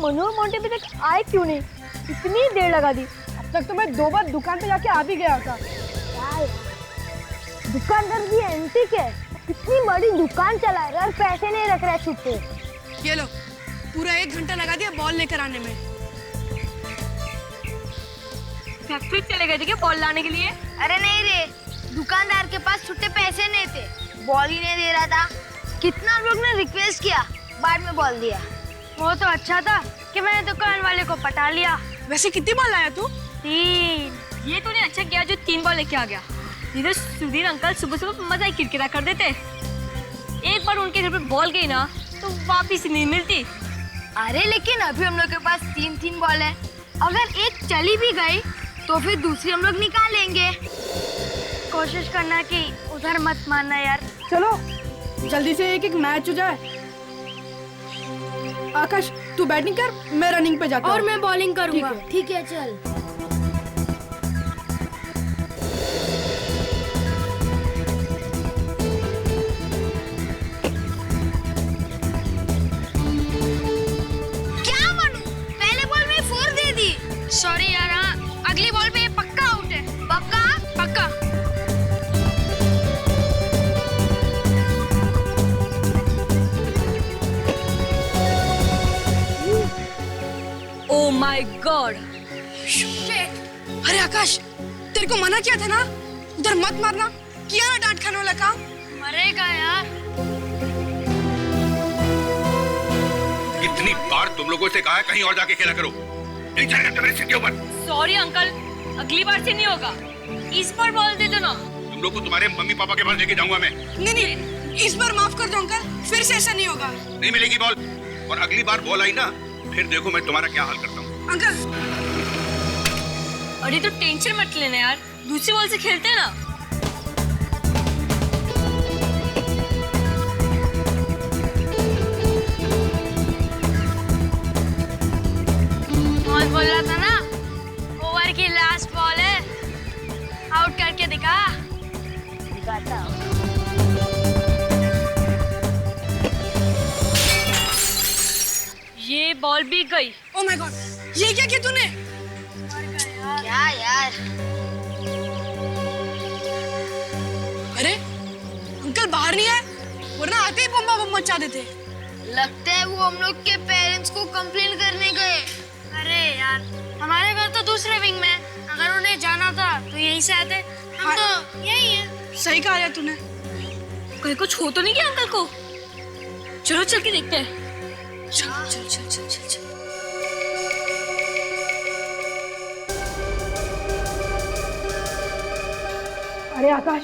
मनु और मोंटी अभी तक आए क्यों नहीं? इतनी देर लगा दी। अब तक तो मैं 2 बार दुकान पे जाके आ भी गया था। दुकानदार भी एंटी के इतनी बड़ी दुकान चला रहा है और पैसे नहीं रख रहा है छुट्टे। ये लो, पूरा 1 घंटा लगा दिया बॉल लेकर आने में। फैक्ट्री चले गए थे क्या बॉल लाने के लिए? अरे नहीं रे, दुकानदार के पास छुट्टे पैसे नहीं थे, बॉल ही नहीं दे रहा था। कितना लोग ने रिक्वेस्ट किया, बाद में बॉल दिया। वो तो अच्छा था कि मैंने दुकान वाले को पटा लिया। वैसे कितनी बॉल लाया तू? 3। ये तूने अच्छा किया जो 3 बॉल लेके आ गया। इधर सुधीर अंकल सुबह सुबह मजा ही किरकिरा कर देते। एक बार उनके घर पे बॉल गई ना तो वापिस नहीं मिलती। अरे लेकिन अभी हम लोग के पास 3 बॉल है, अगर एक चली भी गई तो फिर दूसरी हम लोग निकालेंगे। कोशिश करना कि उधर मत मारना यार। चलो जल्दी से एक मैच हो जाए। आकाश तू बैटिंग कर, मैं रनिंग पे जाता हूँ। और मैं बॉलिंग करूंगा। ठीक है चल। क्या मनु, पहले बॉल में 4 दे दी। सॉरी यार, हाँ अगली बॉल पे पक्का आउट है। पक्का? पक्का। Oh my God. अरे आकाश, तेरे को मना किया था ना उधर मत मारना, किया ना डांट खाने वाला काम। मरेगा यार। कितनी बार तुम लोगों से कहा है कहीं और जाके खेला करो, नहीं चलेगा तुम्हारे सिर के ऊपर। सॉरी अंकल, अगली बार से नहीं होगा। इस बार बॉल दे दो ना। तुम लोग को तुम्हारे मम्मी पापा के पास लेके जाऊंगा मैं। नहीं, इस बार माफ कर दो अंकल, फिर से ऐसा नहीं होगा। नहीं मिलेगी बॉल, और अगली बार बॉल आई ना फिर देखो मैं तुम्हारा क्या हाल करता हूँ। अंकल अरे तो टेंशन मत लेना यार, दूसरी बॉल से खेलते हैं ना। कौन बोल रहा था ना, ओवर की लास्ट बॉल है, आउट करके दिखाता हूँ। ये बॉल भी गई। ओह माय गॉड, ये क्या किया तूने? क्या यार? अरे अंकल बाहर नहीं आए, वरना आते ही बम्बा बम मचा देते। लगता है वो हम लोग के पेरेंट्स को कंप्लेन करने गए। अरे यार, हमारे घर तो दूसरे विंग में, अगर उन्हें जाना था तो यहीं से आते। हम तो यही है। सही कहा यार तूने। कहीं कुछ हो तो नहीं गया अंकल को? चलो चल के देखते हैं। चल चल चल चल चल चल। अरे आकाश,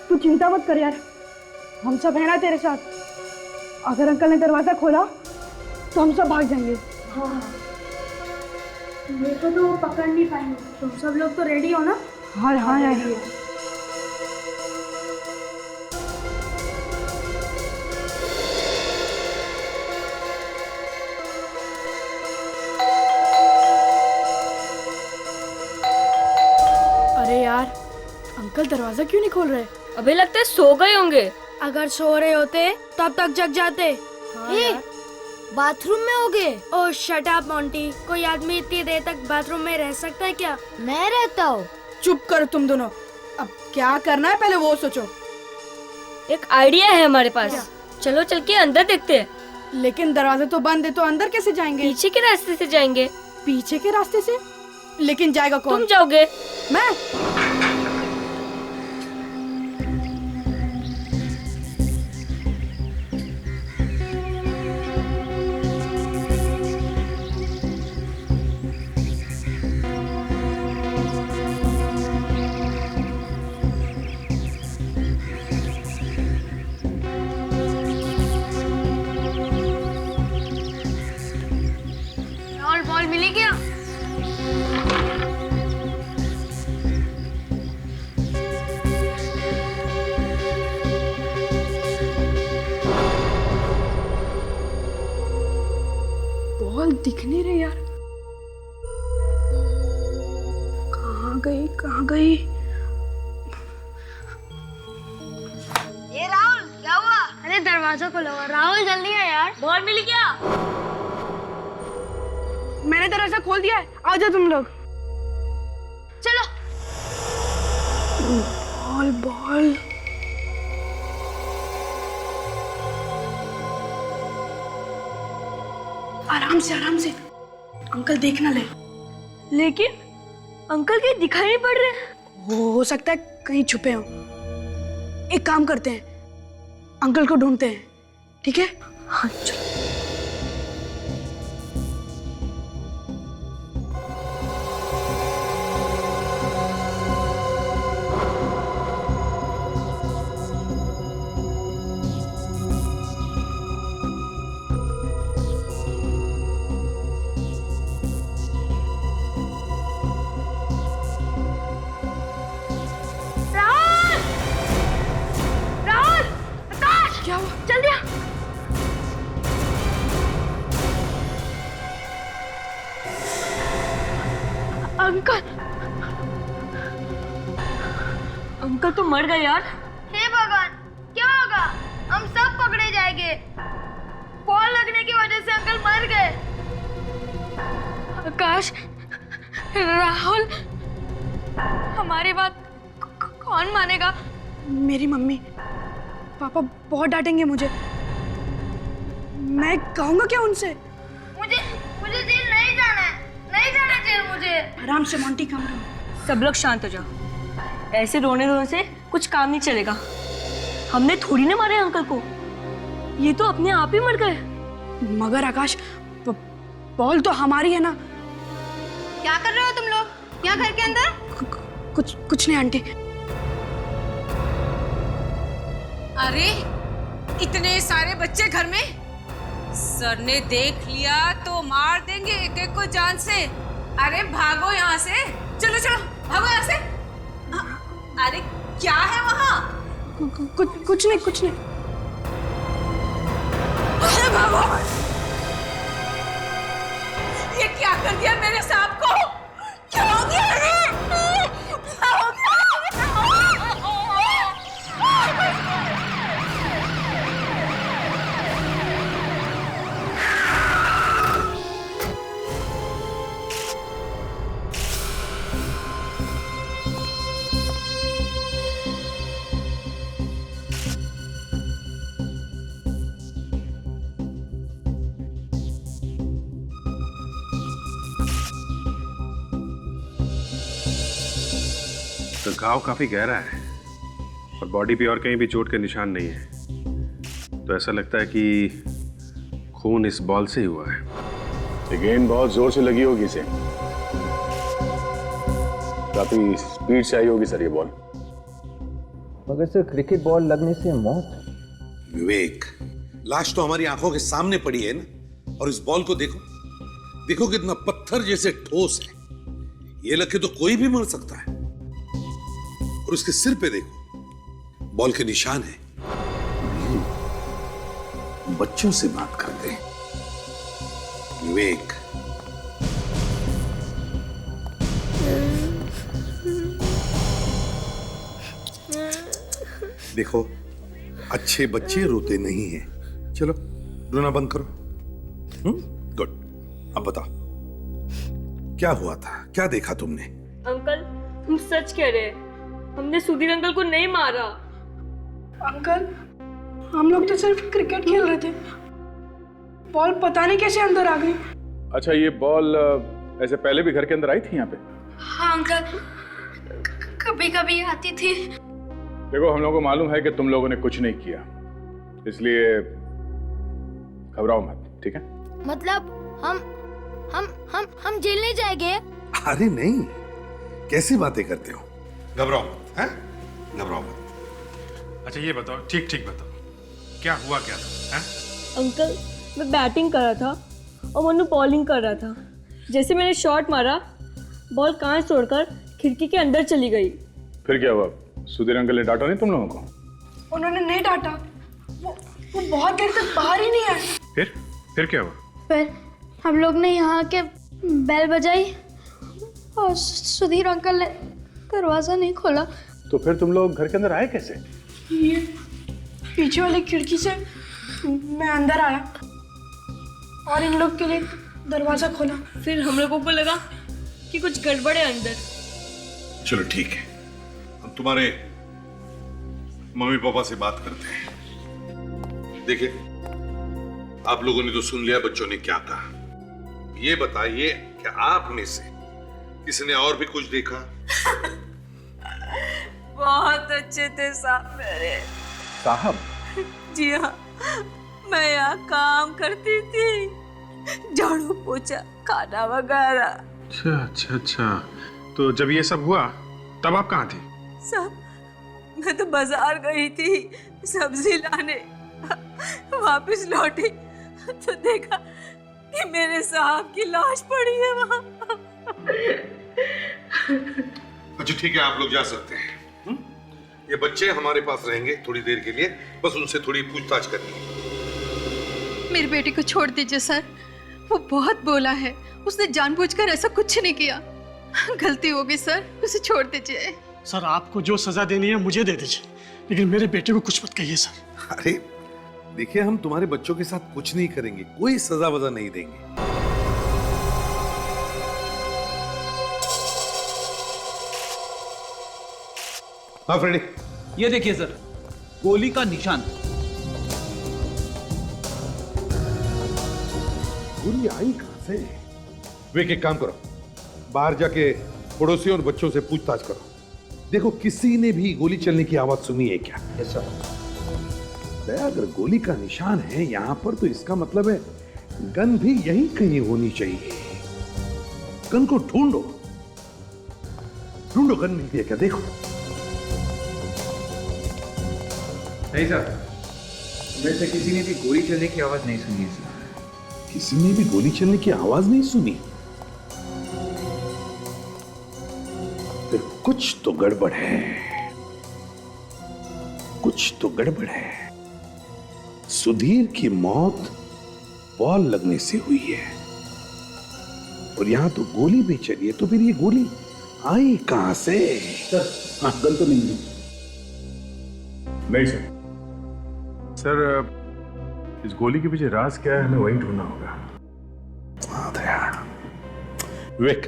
तू चिंता मत कर यार, हम सब है ना तेरे साथ। अगर अंकल ने दरवाजा खोला तो हम सब भाग जाएंगे। हाँ, मेरे को तो पकड़ नहीं पाएंगे। तुम सब लोग तो रेडी हो ना? हाँ हाँ रेडी है। अरे यार, अंकल दरवाजा क्यों नहीं खोल रहे? अबे लगता है सो गए होंगे। अगर सो रहे होते तब तक जग जाते। बाथरूम में होगे? ओह शट अप मोंटी, कोई आदमी इतनी देर तक बाथरूम में रह सकता है क्या? मैं रहता हूँ। चुप कर तुम दोनों, अब क्या करना है पहले वो सोचो। एक आइडिया है हमारे पास, चलो चल के अंदर देखते हैं। लेकिन दरवाजा तो बंद है, तो अंदर कैसे जाएंगे? पीछे के रास्ते से जाएंगे। पीछे के रास्ते से? लेकिन जाएगा कौन? तुम जाओगे। मैं? बॉल मिली क्या? बॉल दिख नहीं रही यार, कहाँ गई कहाँ गई? ये राहुल, क्या हुआ? अरे दरवाजा खोलो, राहुल जल्दी है यार। बॉल मिली क्या? मैंने दरवाजा खोल दिया है, आ जाओ तुम लोग। चलो। Ball ball. आराम से अंकल देख ना ले। लेकिन अंकल कहीं दिखाई नहीं पड़ रहे। हो सकता है कहीं छुपे हो। एक काम करते हैं, अंकल को ढूंढते हैं, ठीक है? हाँ चलो। क्या हुआ? जल्दी आ। अंकल अंकल तो मर गए यार। हे भगवान, क्या होगा? हम सब पकड़े जाएंगे। बॉल लगने की वजह से अंकल मर गए। आकाश, राहुल, हमारी बात कौन मानेगा? मेरी मम्मी पापा बहुत डांटेंगे मुझे। मैं कहूंगा क्या उनसे? मुझे मुझे जेल नहीं जाना है, नहीं जाना जेल मुझे। आराम से मोंटी, कम रहो। सब लोग शांत हो जाओ। ऐसे रोने रोने से कुछ काम नहीं चलेगा। हमने थोड़ी ना मारे अंकल को, ये तो अपने आप ही मर गए। मगर आकाश, बॉल तो हमारी है ना। क्या कर रहे हो तुम लोग यहाँ घर के अंदर? कुछ नहीं आंटी। अरे इतने सारे बच्चे घर में, सर ने देख लिया तो मार देंगे एक एक को जान से। अरे भागो यहाँ से, चलो चलो भागो यहाँ से। अरे क्या है वहाँ? कुछ नहीं। अरे भागो। ये क्या कर दिया मेरे सांप को? क्या हो गया? क्या हो गया? तो घाव काफी गहरा है और बॉडी पे और कहीं भी चोट के निशान नहीं है। तो ऐसा लगता है कि खून इस बॉल से ही हुआ है। ये गेंद बहुत जोर से लगी होगी इसे, काफी स्पीड से आई होगी सर ये बॉल। मगर सर क्रिकेट बॉल लगने से मौत? विवेक, लाश तो हमारी आंखों के सामने पड़ी है ना, और इस बॉल को देखो, देखो कितना पत्थर जैसे ठोस है। ये लगे तो कोई भी मर सकता है। और उसके सिर पे देखो, बॉल के निशान है। बच्चों से बात करते हैं विवेक। देखो, अच्छे बच्चे रोते नहीं हैं। चलो रोना बंद करो। गुड। अब बताओ क्या हुआ था, क्या देखा तुमने? अंकल, हम सच कह रहे हैं, हमने सुधीर अंकल को नहीं मारा। अंकल, हम लोग तो सिर्फ क्रिकेट खेल रहे थे, बॉल पता नहीं कैसे अंदर आ गई। अच्छा, ये बॉल ऐसे पहले भी घर के अंदर आई थी यहाँ पे? हाँ अंकल, कभी कभी आती थी। देखो, हम लोगों को मालूम है कि तुम लोगों ने कुछ नहीं किया, इसलिए घबराओ मत, ठीक है? मतलब हम जेल नहीं जाएंगे? अरे नहीं, कैसी बातें करते हो? घबराओ मत, हैं? घबराओ मत। अच्छा ये बताओ, ठीक ठीक बताओ, क्या हुआ क्या था? अंकल, मैं बैटिंग कर रहा था और मनु बॉलिंग कर रहा था। जैसे मैंने शॉट मारा, बॉल कांच तोड़कर खिड़की के अंदर चली गई। फिर क्या हुआ? सुधीर अंकल ने डांटा नहीं तुम लोगों को? उन्होंने नहीं डांटा, वो बहुत देर तक बाहर ही नहीं आए। फिर क्या हुआ? फिर हम लोग ने यहाँ के बेल बजाई और सुधीर अंकल ने दरवाजा नहीं खोला। तो फिर तुम लोग घर के अंदर आए कैसे? ये पीछे वाली खिड़की से मैं अंदर आया और इन लोग के लिए दरवाजा खोला। फिर हम लोगों को लगा कि कुछ गड़बड़ है अंदर। चलो ठीक है, हम तुम्हारे मम्मी पापा से बात करते हैं। देखिए, आप लोगों ने तो सुन लिया बच्चों ने क्या कहा। ये बताइए कि आप में से किसी ने और भी कुछ देखा? बहुत अच्छे थे साहब मेरे। साहब? जी हाँ, मैं यहाँ काम करती थी, झाड़ू पोछा खाना वगैरह। अच्छा अच्छा अच्छा, तो जब ये सब हुआ तब आप कहाँ थे? सब, मैं तो बाजार गई थी सब्जी लाने, वापस लौटी तो देखा कि मेरे साहब की लाश पड़ी है वहाँ। अच्छा ठीक है, आप लोग जा सकते हैं। ये बच्चे हमारे पास रहेंगे थोड़ी देर के लिए, बस उनसे थोड़ी पूछताछ करनी है। मेरी बेटी को छोड़ दीजिए सर, वो बहुत बोला है, उसने जानबूझकर ऐसा कुछ नहीं किया, गलती होगी सर, उसे छोड़ दीजिए। सर आपको जो सजा देनी है मुझे दे दीजिए, लेकिन मेरे बेटे को कुछ मत कहिए सर। अरे देखिए, हम तुम्हारे बच्चों के साथ कुछ नहीं करेंगे, कोई सजा वजा नहीं देंगे। हाँ फ्रेडी, ये देखिए सर, गोली का निशान। गोली आई कहां से? वे एक काम करो, बाहर जाके पड़ोसियों और बच्चों से पूछताछ करो। देखो किसी ने भी गोली चलने की आवाज सुनी है क्या? Yes sir. अगर गोली का निशान है यहां पर तो इसका मतलब है गन भी यहीं कहीं होनी चाहिए। गन को ढूंढो, ढूंढो, गन मिलती है क्या? देखो। नहीं सर, वैसे किसी ने भी गोली चलने की आवाज नहीं सुनी है सर। किसी ने भी गोली चलने की आवाज नहीं सुनी? फिर कुछ तो गड़बड़ है, कुछ तो गड़बड़ है। सुधीर की मौत बॉल लगने से हुई है और यहां तो गोली भी चली है, तो फिर ये गोली आई कहां से? सर गन तो नहीं मिली। नहीं सर। सर, इस गोली के पीछे राज क्या है, हमें वही ढूंढना होगा। विवेक,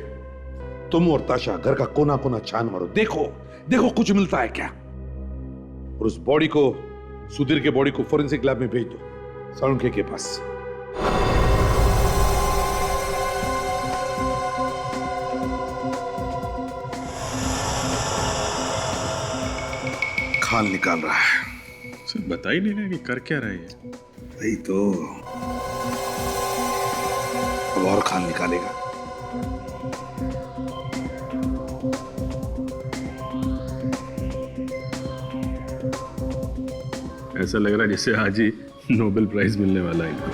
तुम और ताशा घर का कोना कोना छान मारो, देखो देखो कुछ मिलता है क्या। और उस बॉडी को, सुधीर के बॉडी को फोरेंसिक लैब में भेज दो, साळुंखे के पास। खाल निकाल रहा है। सर बता ही नहीं रहे कि कर क्या रहे हैं। वही तो, अब और खाल निकालेगा। ऐसा लग रहा है जैसे आज ही नोबेल प्राइज मिलने वाला है इनको।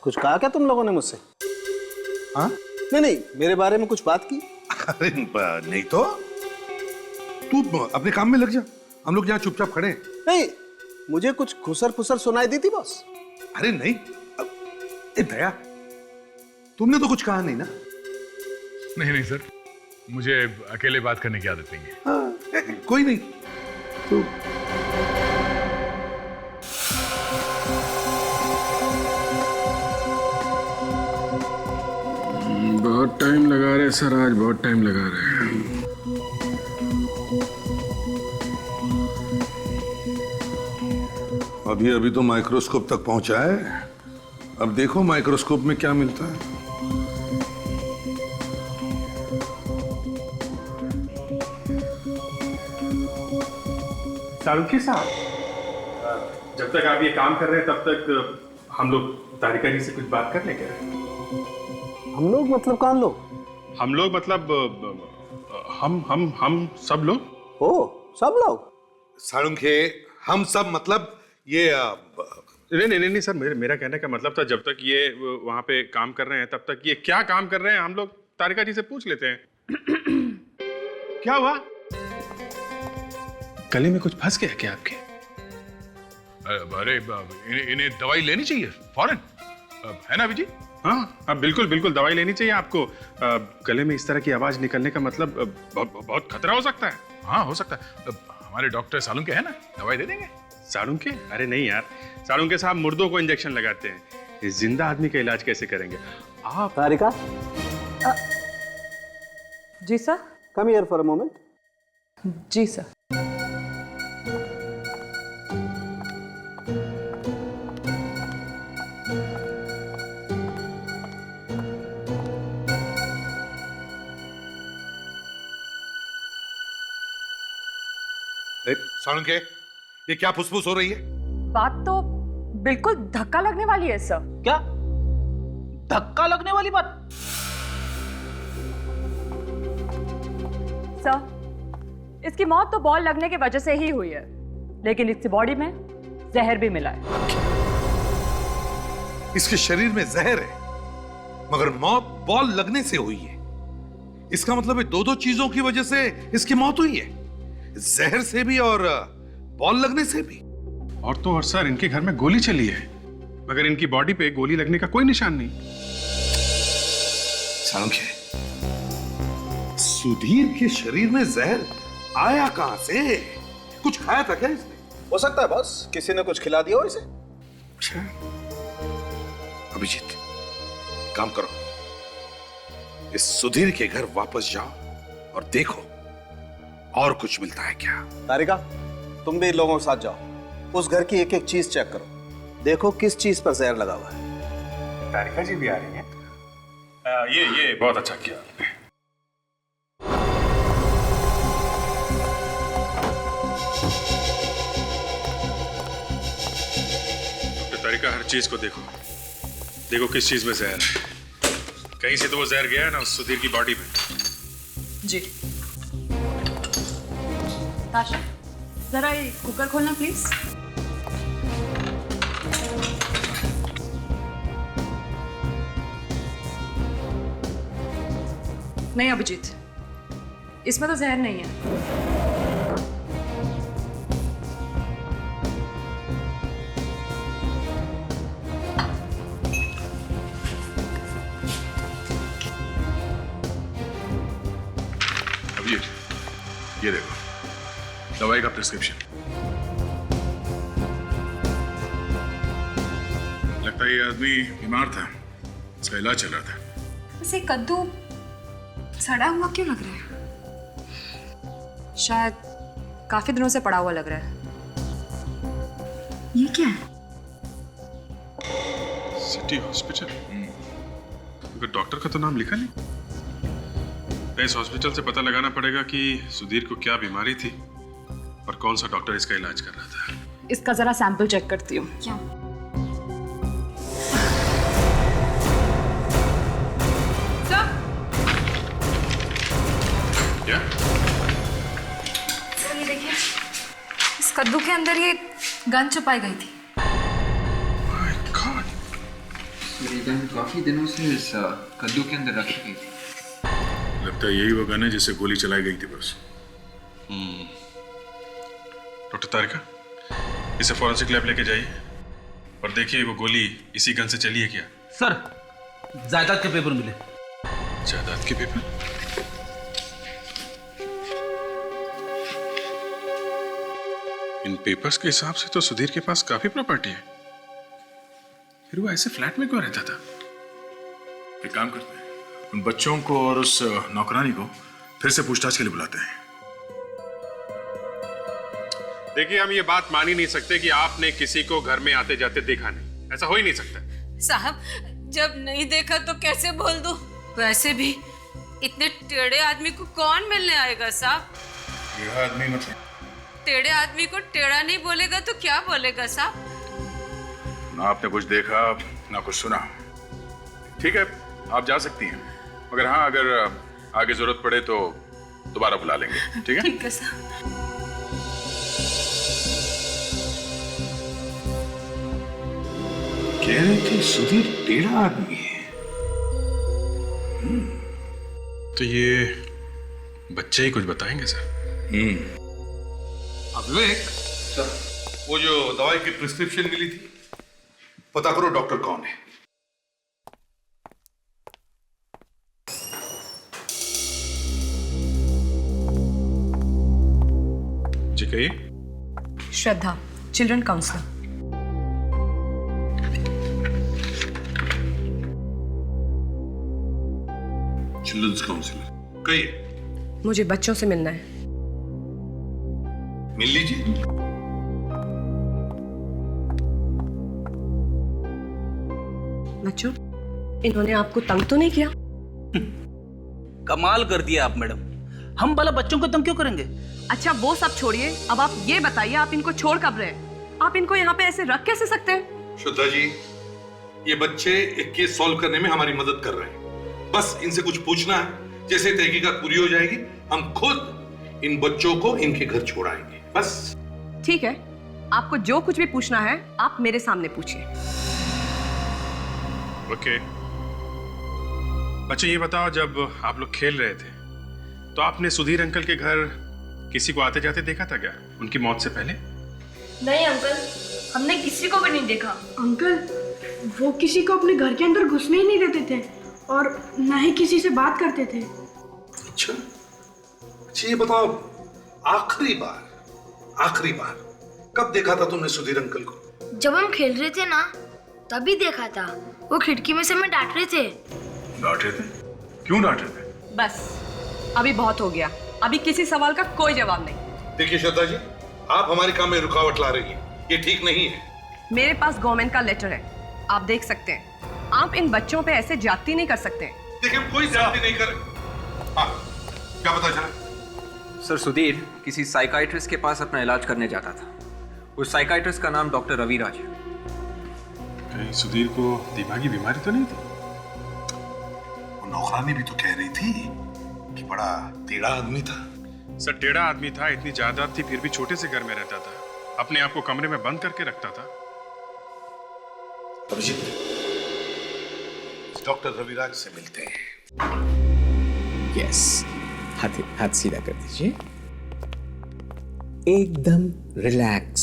कुछ कहा क्या तुम लोगों ने मुझसे? हाँ? नहीं, मेरे बारे में कुछ बात की? अरे नहीं तो, तू अपने काम में लग जा, हम लोग यहाँ चुपचाप खड़े हैं। नहीं, मुझे कुछ खुसर फुसर सुनाई दी थी बस। अरे नहीं, दया, तुमने तो कुछ कहा नहीं ना? नहीं नहीं सर, मुझे अकेले बात करने की आदत नहीं है। हाँ, कोई नहीं तो। बहुत टाइम लगा रहे सर, आज बहुत टाइम लगा रहे हैं। अभी अभी तो माइक्रोस्कोप तक पहुंचा है, अब देखो माइक्रोस्कोप में क्या मिलता है। साळुंखे साहब, जब तक आप ये काम कर रहे हैं तब तक हम लोग तारिका जी से कुछ बात कर लें क्या? हम लोग मतलब कौन लोग? हम लोग मतलब हम सब लोग। ओ, सब लोग? साळुंखे, हम सब मतलब ये नहीं सर, मेरा कहने का मतलब था जब तक ये वहां पे काम कर रहे हैं तब तक ये क्या काम कर रहे हैं हम लोग तारिका जी से पूछ लेते हैं। क्या हुआ? गले में कुछ फंस गया क्या आपके? अरे इन्हें दवाई लेनी चाहिए फौरन, है ना अभिजीत? हाँ, बिल्कुल बिल्कुल दवाई लेनी चाहिए आपको। गले में इस तरह की आवाज निकलने का मतलब बहुत खतरा हो सकता है। हाँ हो सकता है, हमारे डॉक्टर साळुंखे है ना, दवाई दे देंगे। साळुंखे? अरे नहीं यार, साळुंखे साहब मुर्दों को इंजेक्शन लगाते हैं, इस जिंदा आदमी का इलाज कैसे करेंगे आप? तारिका, जी sir. Come here for a moment. जी सर। साळुंखे, ये क्या फुसफुस हो रही है? बात तो बिल्कुल धक्का लगने वाली है सर। क्या धक्का लगने वाली बात? सर, इसकी मौत तो बॉल लगने की वजह से ही हुई है, लेकिन इसकी बॉडी में जहर भी मिला है। इसके शरीर में जहर है, मगर मौत बॉल लगने से हुई है। इसका मतलब है दो चीजों की वजह से इसकी मौत हुई है, जहर से भी और बॉल लगने से भी। और तो और सर, इनके घर में गोली चली है, मगर इनकी बॉडी पे गोली लगने का कोई निशान नहीं। साळुंखे, सुधीर के शरीर में जहर आया कहां से? कुछ खाया था क्या इसने? हो सकता है बॉस, किसी ने कुछ खिला दिया हो इसे। अभिजीत, काम करो, इस सुधीर के घर वापस जाओ और देखो और कुछ मिलता है क्या। तारिका, तुम भी इन लोगों के साथ जाओ, उस घर की एक एक चीज चेक करो, देखो किस चीज पर जहर लगा हुआ है। तारिका जी भी आ रही हैं। ये बहुत अच्छा किया आपने। तारिका, हर चीज को देखो, देखो किस चीज में जहर है। कहीं से तो वो जहर गया है ना उस सुधीर की बॉडी में। जी। ताशा, जरा ये कुकर खोलना प्लीज। नहीं अभिजीत, इसमें तो जहर नहीं है। ये देखो, दवाई का प्रिस्क्रिप्शन। लगता है ये आदमी बीमार था, इसका इलाज चल रहा था। वैसे कद्दू सड़ा हुआ क्यों लग रहा है? शायद काफी दिनों से पड़ा हुआ लग रहा है। ये क्या है? सिटी हॉस्पिटल, मगर डॉक्टर का तो नाम लिखा नहीं। इस हॉस्पिटल से पता लगाना पड़ेगा कि सुधीर को क्या बीमारी थी और कौन सा डॉक्टर इसका इलाज कर रहा था। इसका जरा सैंपल चेक करती हूँ। क्या? क्या? सर ये देखिए, इस कद्दू के अंदर ये गन छुपाई गई थी। My God! ये गन काफी दिनों से इस कद्दू के अंदर रखी गई थी। लगता है यही वो गन है जिससे गोली चलाई गई थी बस। डॉक्टर तारिका, इसे फॉरेंसिक लैब लेके जाइए और देखिए वो गोली इसी गन से चली है क्या। सर, जायदाद के पेपर मिले। जायदाद के पेपर? इन पेपर्स के हिसाब से तो सुधीर के पास काफी प्रॉपर्टी है, फिर वो ऐसे फ्लैट में क्यों रहता था? एक काम करते हैं, उन बच्चों को और उस नौकरानी को फिर से पूछताछ के लिए बुलाते हैं। देखिए, हम ये बात मान ही नहीं सकते कि आपने किसी को घर में आते जाते देखा नहीं। ऐसा हो ही नहीं सकता। साहब, जब नहीं देखा तो कैसे बोल दूं? वैसे भी इतने टेढ़े आदमी को कौन मिलने आएगा साहब? टेढ़ा आदमी मतलब? टेढ़े आदमी को टेढ़ा नहीं बोलेगा तो क्या बोलेगा साहब? ना आपने कुछ देखा ना कुछ सुना। ठीक है, आप जा सकती हैं, मगर हाँ, अगर आगे जरूरत पड़े तो दोबारा बुला लेंगे। ठीक है? ठीक है साहब। कह रहे थे सुधीर टेढ़ा आदमी है। तो ये बच्चे ही कुछ बताएंगे सर। विवेक, वो जो दवाई की प्रिस्क्रिप्शन मिली थी, पता करो डॉक्टर कौन है। जी कहिए। श्रद्धा, चिल्ड्रन काउंसलर। चिल्ड्रंस काउंसिलर, कहिए। मुझे बच्चों से मिलना है। मिल लीजिए। बच्चों, इन्होंने आपको तंग तो नहीं किया? कमाल कर दिया आप मैडम, हम भला बच्चों को तंग क्यों करेंगे? अच्छा वो सब छोड़िए, अब आप ये बताइए आप इनको छोड़ कब रहे? आप इनको यहाँ पे ऐसे रख कैसे सकते हैं? श्रद्धा जी, ये बच्चे एक केस सॉल्व करने में हमारी मदद कर रहे हैं। बस इनसे कुछ पूछना है, जैसे तहकीकात पूरी हो जाएगी हम खुद इन बच्चों को इनके घर छोड़ाएंगे। बस ठीक है, आपको जो कुछ भी पूछना है आप मेरे सामने पूछिए। ओके। अच्छा ये बताओ, जब आप लोग खेल रहे थे तो आपने सुधीर अंकल के घर किसी को आते जाते देखा था क्या, उनकी मौत से पहले? नहीं अंकल, हमने किसी को भी नहीं देखा। अंकल, वो किसी को अपने घर के अंदर घुसने ही नहीं देते थे और न ही किसी से बात करते थे। अच्छा, ये बताओ, आखिरी बार कब देखा था तुमने सुधीर अंकल को? जब हम खेल रहे थे ना, तभी देखा था। वो खिड़की में से हमें डांट रहे थे। डांट रहे थे? क्यों डांट रहे थे? बस अभी बहुत हो गया, अभी किसी सवाल का कोई जवाब नहीं। देखिए श्रद्धा जी, आप हमारे काम में रुकावट ला रही हैं, ये ठीक नहीं है। मेरे पास गवर्नमेंट का लेटर है, आप देख सकते हैं। आप इन बच्चों पे ऐसे जाती नहीं कर सकते। देखिए कोई जाती नहीं करे। हाँ, क्या पता चला? सर, सुधीर किसी साइकाइट्रिस्ट के पास अपना इलाज करने जाता था। उस साइकाइट्रिस्ट का नाम डॉक्टर रविराज है। कहीं सुधीर को दिमागी बीमारी तो नहीं थी? वो नौकरानी भी तो कह रही थी कि बड़ा टेढ़ा आदमी था। सर टेढ़ा आदमी था, इतनी जायदाद थी, फिर भी छोटे से घर में रहता था, अपने आप को कमरे में बंद करके रखता था। अभिजीत, डॉक्टर रविराज से मिलते हैं। यस, हाथ सीधा कर दीजिए, एकदम रिलैक्स।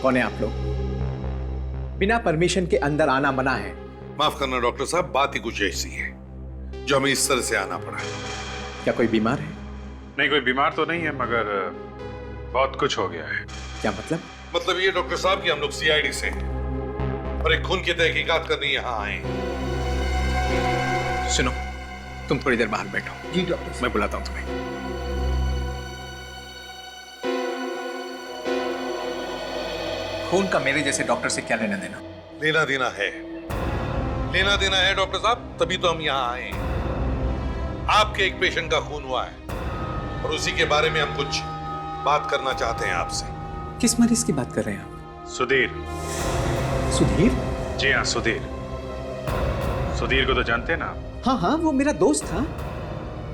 कौन है आप लोग? बिना परमिशन के अंदर आना मना है। माफ करना डॉक्टर साहब, बात ही कुछ ऐसी है जो हमें इस तरह से आना पड़ा। क्या कोई बीमार है? नहीं, कोई बीमार तो नहीं है, मगर बहुत कुछ हो गया है। क्या मतलब? मतलब ये डॉक्टर साहब कि हम लोग सीआईडी से हैं और एक खून की तहकीकात करने यहाँ आए। सुनो, तुम थोड़ी देर बाहर बैठो। जी डॉक्टर, मैं बुलाता हूँ तुम्हें। खून का मेरे जैसे डॉक्टर से क्या लेना देना? लेना देना है डॉक्टर साहब, तभी तो हम यहाँ आए हैं। आपके एक पेशेंट का खून हुआ है और उसी के बारे में हम कुछ बात करना चाहते हैं आपसे। किस मरीज की बात कर रहे हैं आप? सुधीर। सुधीर? जी हाँ, सुधीर। सुधीर को तो जानते हैं ना? हाँ हाँ, वो मेरा दोस्त था।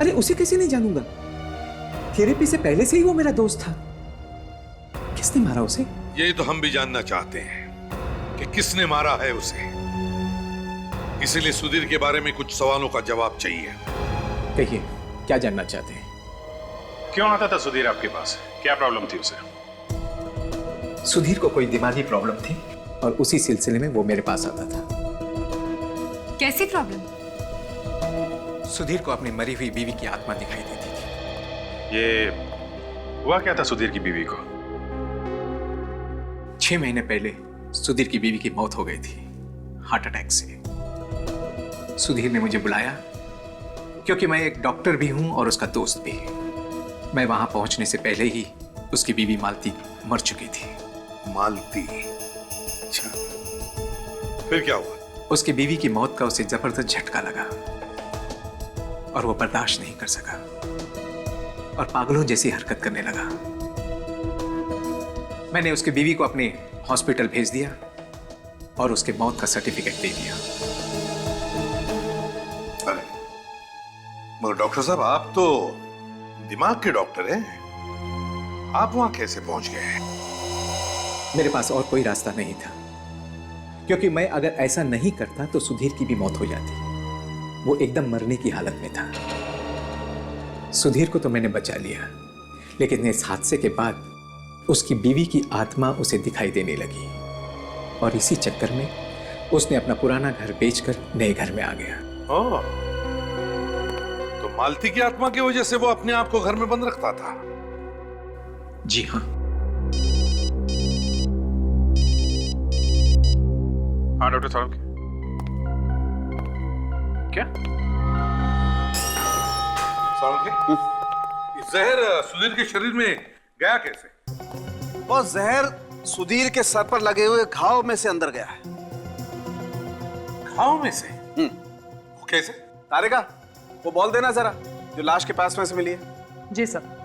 अरे उसे कैसे नहीं जानूंगा? थेरेपी से पहले से ही वो मेरा दोस्त था। किसने मारा उसे? यही तो हम भी जानना चाहते हैं कि किसने मारा है उसे। इसीलिए सुधीर के बारे में कुछ सवालों का जवाब चाहिए। कहिए, क्या जानना चाहते हैं? क्यों आता था सुधीर आपके पास? क्या प्रॉब्लम थी उसे? सुधीर को कोई दिमागी प्रॉब्लम थी और उसी सिलसिले में वो मेरे पास आता था। कैसी प्रॉब्लम? सुधीर को अपनी मरी हुई बीवी की आत्मा दिखाई देती थी। ये हुआ क्या था सुधीर की बीवी को? 6 महीने पहले सुधीर की बीवी की मौत हो गई थी, हार्ट अटैक से। सुधीर ने मुझे बुलाया क्योंकि मैं एक डॉक्टर भी हूं और उसका दोस्त भी। मैं वहां पहुंचने से पहले ही उसकी बीवी मालती मर चुकी थी। मालती? अच्छा, फिर क्या हुआ? उसकी बीवी की मौत का उसे जबरदस्त झटका लगा और वो बर्दाश्त नहीं कर सका और पागलों जैसी हरकत करने लगा। मैंने उसकी बीवी को अपने हॉस्पिटल भेज दिया और उसके मौत का सर्टिफिकेट दे दिया। अरे मगर डॉक्टर साहब, आप तो दिमाग के डॉक्टर हैं, आप वहां कैसे पहुंच गए? मेरे पास और कोई रास्ता नहीं था, क्योंकि मैं अगर ऐसा नहीं करता तो सुधीर की भी मौत हो जाती। वो एकदम मरने की हालत में था। सुधीर को तो मैंने बचा लिया, लेकिन इस हादसे के बाद उसकी बीवी की आत्मा उसे दिखाई देने लगी और इसी चक्कर में उसने अपना पुराना घर बेचकर नए घर में आ गया। ओह, तो मालती की आत्मा की वजह से वो अपने आप को घर में बंद रखता था? जी हाँ। हाँ डॉक्टर साहब, क्या? जहर सुधीर के शरीर में गया कैसे? वो जहर सुधीर के सर पर लगे हुए घाव में से अंदर गया है। घाव में से? वो कैसे? तारिका, वो बॉल देना जरा, जो लाश के पास में से मिली है। जी सर।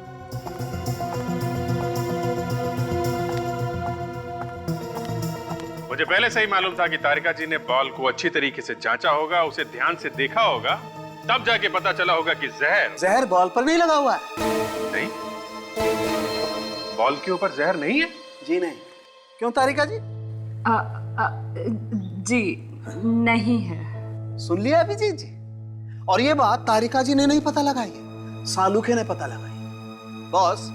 मुझे पहले से ही मालूम था कि तारिका जी ने बॉल को अच्छी तरीके से जांचा होगा, उसे ध्यान से देखा होगा, तब जाके पता चला होगा कि जहर बॉल पर नहीं लगा हुआ है। नहीं, बॉल के ऊपर जहर नहीं है। जी नहीं। क्यों तारिका जी? जी नहीं है। सुन लिया अभिजीत जी? और ये बात तारिका जी ने नहीं पता लगाई है, सालूखे ने पता लगाई। बॉस,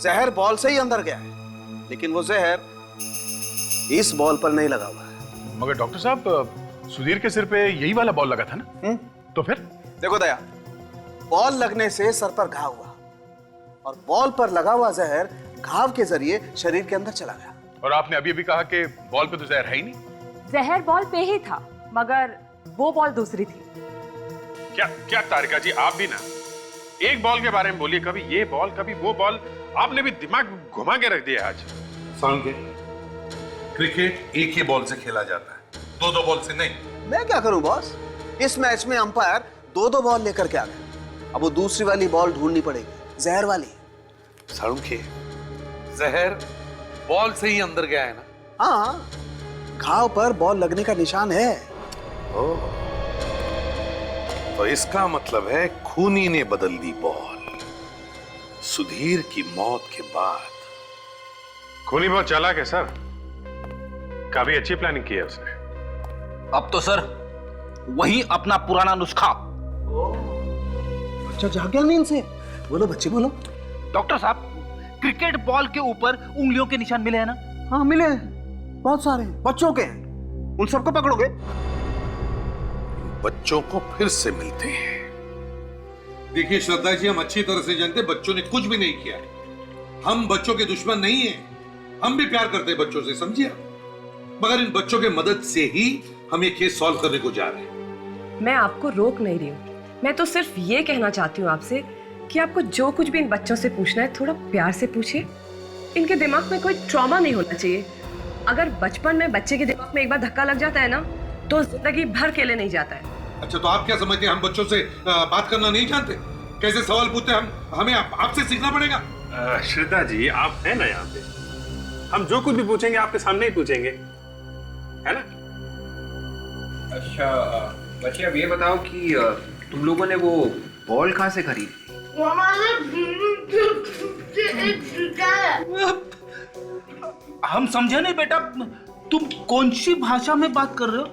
जहर बॉल से ही अंदर गया है, लेकिन वो जहर इस बॉल पर नहीं लगा हुआ है। मगर डॉक्टर साहब, सुधीर के सिर पे यही वाला बॉल लगा था ना? तो फिर? देखो दया, बॉल लगने से सर पर घाव हुआ और बॉल पर लगा हुआ जहर घाव के जरिए शरीर के अंदर चला गया। और आपने अभी कहा कि बॉल पे तो जहर है ही नहीं। जहर बॉल पे ही था, मगर वो बॉल दूसरी थी। क्या तारिका जी, आप भी ना एक बॉल के बारे में बोलिए, कभी ये बॉल कभी वो बॉल, आपने भी दिमाग घुमा के रख दिया आज। क्रिकेट एक ही बॉल से खेला जाता है, दो बॉल से नहीं। मैं क्या करूं बॉस? इस मैच में अंपायर दो बॉल लेकर के आ गए। अब वो दूसरी वाली बॉल ढूंढनी पड़ेगी, जहर वाली। सालुखे, जहर बॉल से ही अंदर गया है ना? हाँ, घाव पर बॉल लगने का निशान है। ओह, तो इसका मतलब है खूनी ने बदल दी बॉल सुधीर की मौत के बाद। खूनी बहुत चालाक है सर, काफी अच्छी प्लानिंग की है उसने। अब तो सर वही अपना पुराना नुस्खा। बच्चा जाग गया नींद से। बोलो बच्चे बोलो। डॉक्टर साहब, क्रिकेट बॉल के ऊपर उंगलियों के निशान मिले हैं ना? हाँ मिले हैं, बहुत सारे बच्चों के हैं। उन सबको पकड़ोगे? बच्चों को फिर से मिलते हैं। देखिए श्रद्धा जी, हम अच्छी तरह से जानते बच्चों ने कुछ भी नहीं किया। हम बच्चों के दुश्मन नहीं हैं, हम भी प्यार करते हैं बच्चों से, समझिए। मगर इन बच्चों के मदद से ही हम ये केस सॉल्व करने को जा रहे हैं। मैं आपको रोक नहीं रही हूँ, मैं तो सिर्फ ये कहना चाहती हूँ आपसे कि आपको जो कुछ भी इन बच्चों से पूछना है थोड़ा प्यार से पूछिए। इनके दिमाग में कोई ट्रॉमा नहीं होना चाहिए। अगर बचपन में बच्चे के दिमाग में एक बार धक्का लग जाता है ना, तो जिंदगी भर के लिए नहीं जाता है। अच्छा, तो आप क्या समझते हैं हम बच्चों से बात करना नहीं जानते? कैसे सवाल पूछते हैं हम? हमें आपसे सीखना पड़ेगा। श्रद्धा जी, आप हैं ना यहाँ पे, हम जो कुछ भी पूछेंगे आपके सामने ही पूछेंगे, है ना? अच्छा बच्चे, अब ये बताओ कि तुम लोगों ने वो बॉल कहाँ से खरीदी? हम समझे नहीं बेटा, तुम कौन सी भाषा में बात कर रहे हो?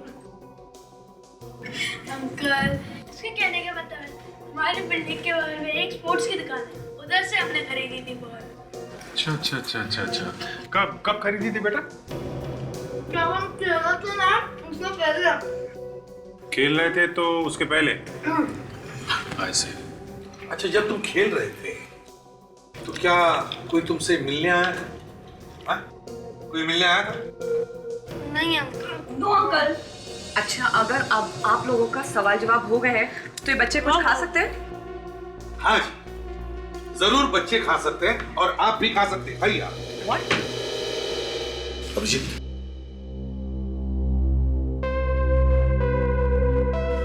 अंकल, इसके कहने का मतलब है हमारी बिल्डिंग के बगल में एक स्पोर्ट्स की दुकान है, उधर से हमने खरीदी थी बॉल। अच्छा। कब खरीदी थी बेटा? जब हम खेल रहे थे ना, उससे पहले। खेल रहे थे तो उसके पहले? ऐसे। अच्छा, जब तुम खेल रहे थे तो क्या कोई तुमसे मिलने आया था? कोई मिलने आया था? नहीं अंकल। No uncle. अच्छा, अगर अब आप लोगों का सवाल जवाब हो गए हैं तो ये बच्चे कुछ खा सकते हैं? हाँ जी, जरूर बच्चे खा सकते हैं और आप भी खा सकते हैं। खाइए आप। अभिजीत,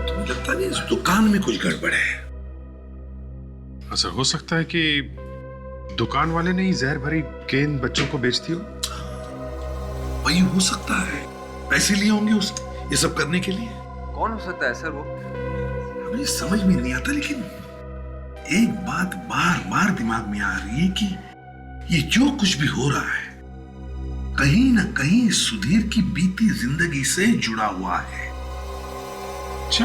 तुम्हें लगता नहीं इस दुकान में कुछ गड़बड़ है? सर, हो सकता है कि दुकान वाले ने ही जहर भरी गेंद बच्चों को बेच दी हो। वही हो सकता है, पैसे लिए होंगे उसने ये सब करने के लिए। कौन हो सकता है सर वो? हमें समझ में नहीं आता, लेकिन एक बात बार बार दिमाग में आ रही है कि ये जो कुछ भी हो रहा है कहीं ना कहीं सुधीर की बीती जिंदगी से जुड़ा हुआ है। अच्छा,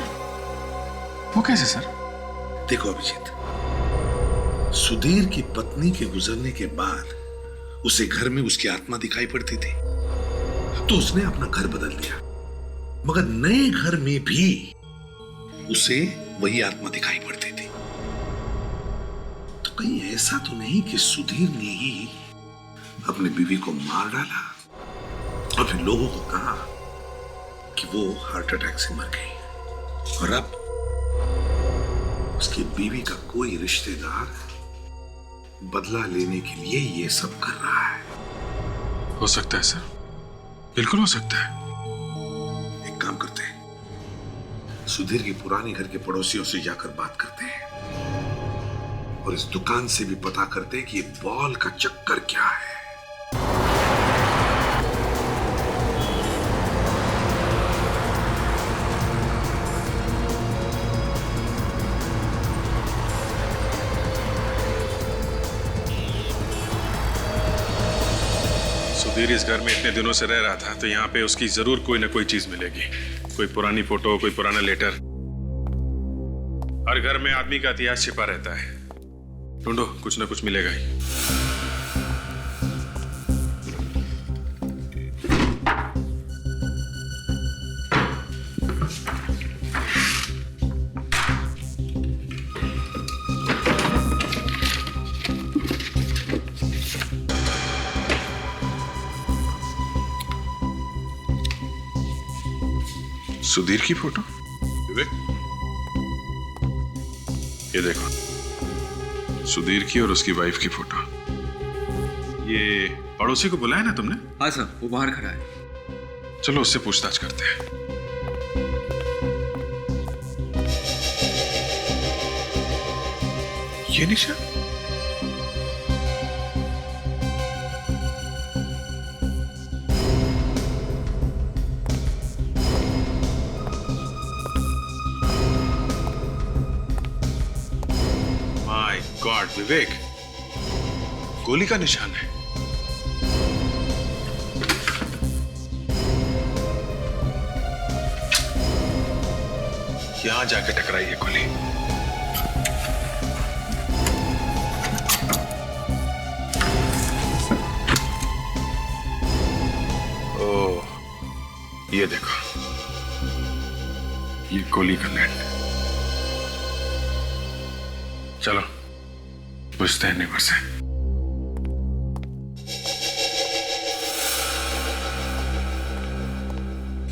वो कैसे सर? देखो अभिजीत, सुधीर की पत्नी के गुजरने के बाद उसे घर में उसकी आत्मा दिखाई पड़ती थी, तो उसने अपना घर बदल दिया। मगर नए घर में भी उसे वही आत्मा दिखाई पड़ती थी। तो कहीं ऐसा तो नहीं कि सुधीर ने ही अपनी बीवी को मार डाला और फिर लोगों को कहा कि वो हार्ट अटैक से मर गई, और अब उसकी बीवी का कोई रिश्तेदार बदला लेने के लिए ये सब कर रहा है। हो सकता है सर, बिल्कुल हो सकता है। एक काम करते हैं, सुधीर की पुरानी घर के पड़ोसियों से जाकर बात करते हैं और इस दुकान से भी पता करते हैं कि ये बॉल का चक्कर क्या है। सुधीर इस घर में इतने दिनों से रह रहा था, तो यहाँ पे उसकी जरूर कोई ना कोई चीज मिलेगी। कोई पुरानी फोटो, कोई पुराना लेटर। हर घर में आदमी का इतिहास छिपा रहता है। ढूंढो, कुछ ना कुछ मिलेगा ही। सुधीर की फोटो। विवेक, ये देखो, सुधीर की और उसकी वाइफ की फोटो। ये पड़ोसी को बुलाया ना तुमने? हाँ सर, वो बाहर खड़ा है। चलो उससे पूछताछ करते हैं। ये निशा? गॉड विवेक, गोली का निशान है। यहां जाके टकराई है गोली। ओह, ये देखो, ये गोली का नेट। चलो पूछते हैं नेबर से।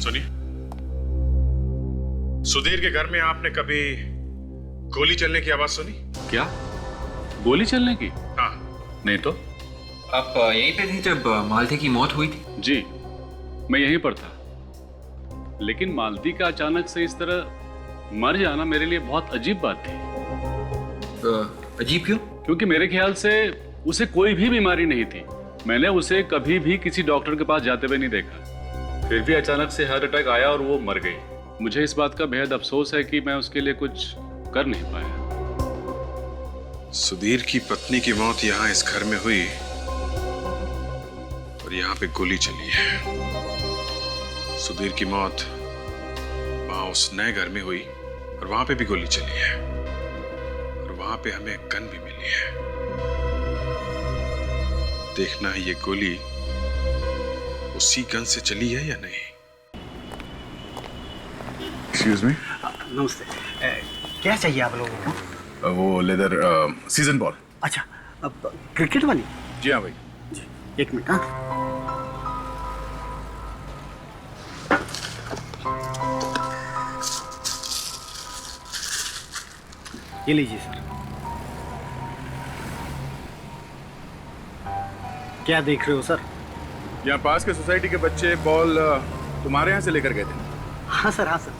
सुनिए, सुधीर के घर में आपने कभी गोली चलने की आवाज सुनी? क्या? गोली चलने की? हाँ। नहीं तो। आप यहीं पे थे जब मालती की मौत हुई थी? जी, मैं यहीं पर था। लेकिन मालती का अचानक से इस तरह मर जाना मेरे लिए बहुत अजीब बात थी। अजीब क्यों? क्योंकि मेरे ख्याल से उसे कोई भी बीमारी नहीं थी। मैंने उसे कभी भी किसी डॉक्टर के पास जाते हुए नहीं देखा। फिर भी अचानक से हार्ट अटैक आया और वो मर गई। मुझे इस बात का बेहद अफसोस है कि मैं उसके लिए कुछ कर नहीं पाया। सुधीर की पत्नी की मौत यहाँ इस घर में हुई और यहाँ पे गोली चली है। सुधीर की मौत वहां उस नए घर में हुई और वहां पे भी गोली चली है और वहां पे हमें गन भी मिली है। देखना है ये गोली उसी गन से चली है या नहीं। Excuse me. नमस्ते। क्या चाहिए आप लोगों को? वो लेदर सीजन बॉल। अच्छा, अब क्रिकेट वाली? जी हाँ भाई। जी, एक मिनट। हाँ, ये लीजिए सर। क्या देख रहे हो सर? यहाँ पास के सोसाइटी के बच्चे बॉल तुम्हारे यहाँ से लेकर गए थे। हाँ सर, हाँ सर।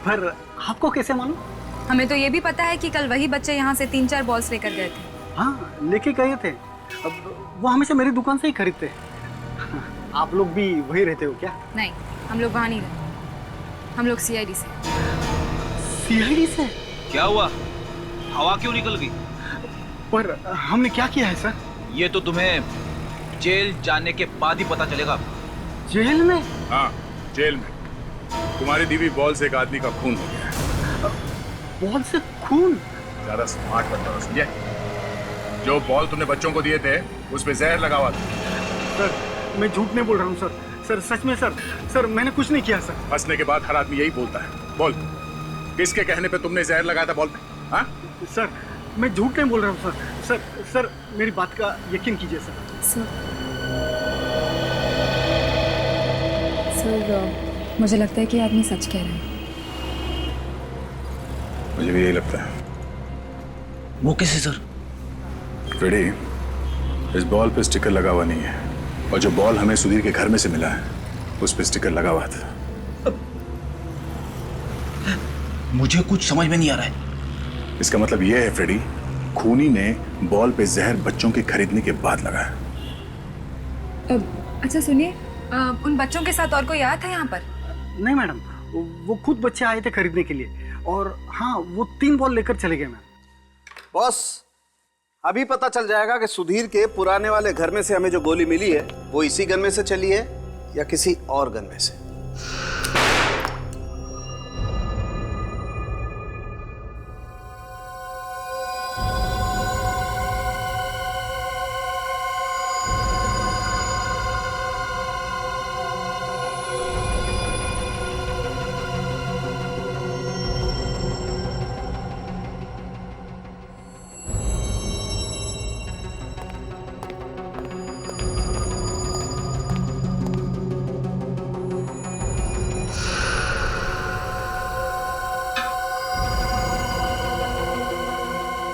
पर आपको कैसे मालूम? हमें तो ये भी पता है कि कल वही बच्चे यहाँ से 3-4 बॉल्स लेकर गए थे। हाँ, लेके गए थे। अब वो हमेशा मेरी दुकान से ही खरीदते हैं। आप लोग भी वही रहते हो क्या? नहीं, हम लोग वहाँ नहीं रहते। हम लोग CID से। CID से? क्या हुआ? हवा क्यों निकल गई? पर हमने क्या किया है सर? ये तो तुम्हें जेल जाने के बाद ही पता चलेगा। जेल में? हाँ, जेल में। तुम्हारी दी हुई बॉल से एक आदमी का खून हो गया है। बॉल से खून? ज्यादा स्मार्ट बनता हो, समझे? जो बॉल तुमने बच्चों को दिए थे उसमें जहर लगा हुआ था। सर, मैं झूठ नहीं बोल रहा हूँ सर। सर सच में सर। सर मैंने कुछ नहीं किया सर। हंसने के बाद हर आदमी यही बोलता है। बोल, किसके कहने पे तुमने जहर लगाया था बॉल में? हाँ? सर, मैं झूठ नहीं बोल रहा हूँ सर। सर सर मेरी बात का यकीन कीजिए सर। सर, मुझे लगता है कि आदमी सच कह रहा है। मुझे भी यही लगता है। वो कैसे सर? फ्रेडी, इस बॉल पे स्टिकर लगा हुआ नहीं है, और जो बॉल हमें सुधीर के घर में से मिला है उस पे स्टिकर लगा हुआ था। मुझे कुछ समझ में नहीं आ रहा है। इसका मतलब यह है फ्रेडी, खूनी ने बॉल पे जहर बच्चों के खरीदने के बाद लगाया। अच्छा सुनिए, उन बच्चों के साथ और कोई आया था यहाँ पर? नहीं मैडम, वो खुद बच्चे आए थे खरीदने के लिए, और हाँ वो 3 बॉल लेकर चले गए मैम। बॉस, अभी पता चल जाएगा कि सुधीर के पुराने वाले घर में से हमें जो गोली मिली है वो इसी गन में से चली है या किसी और गन में से।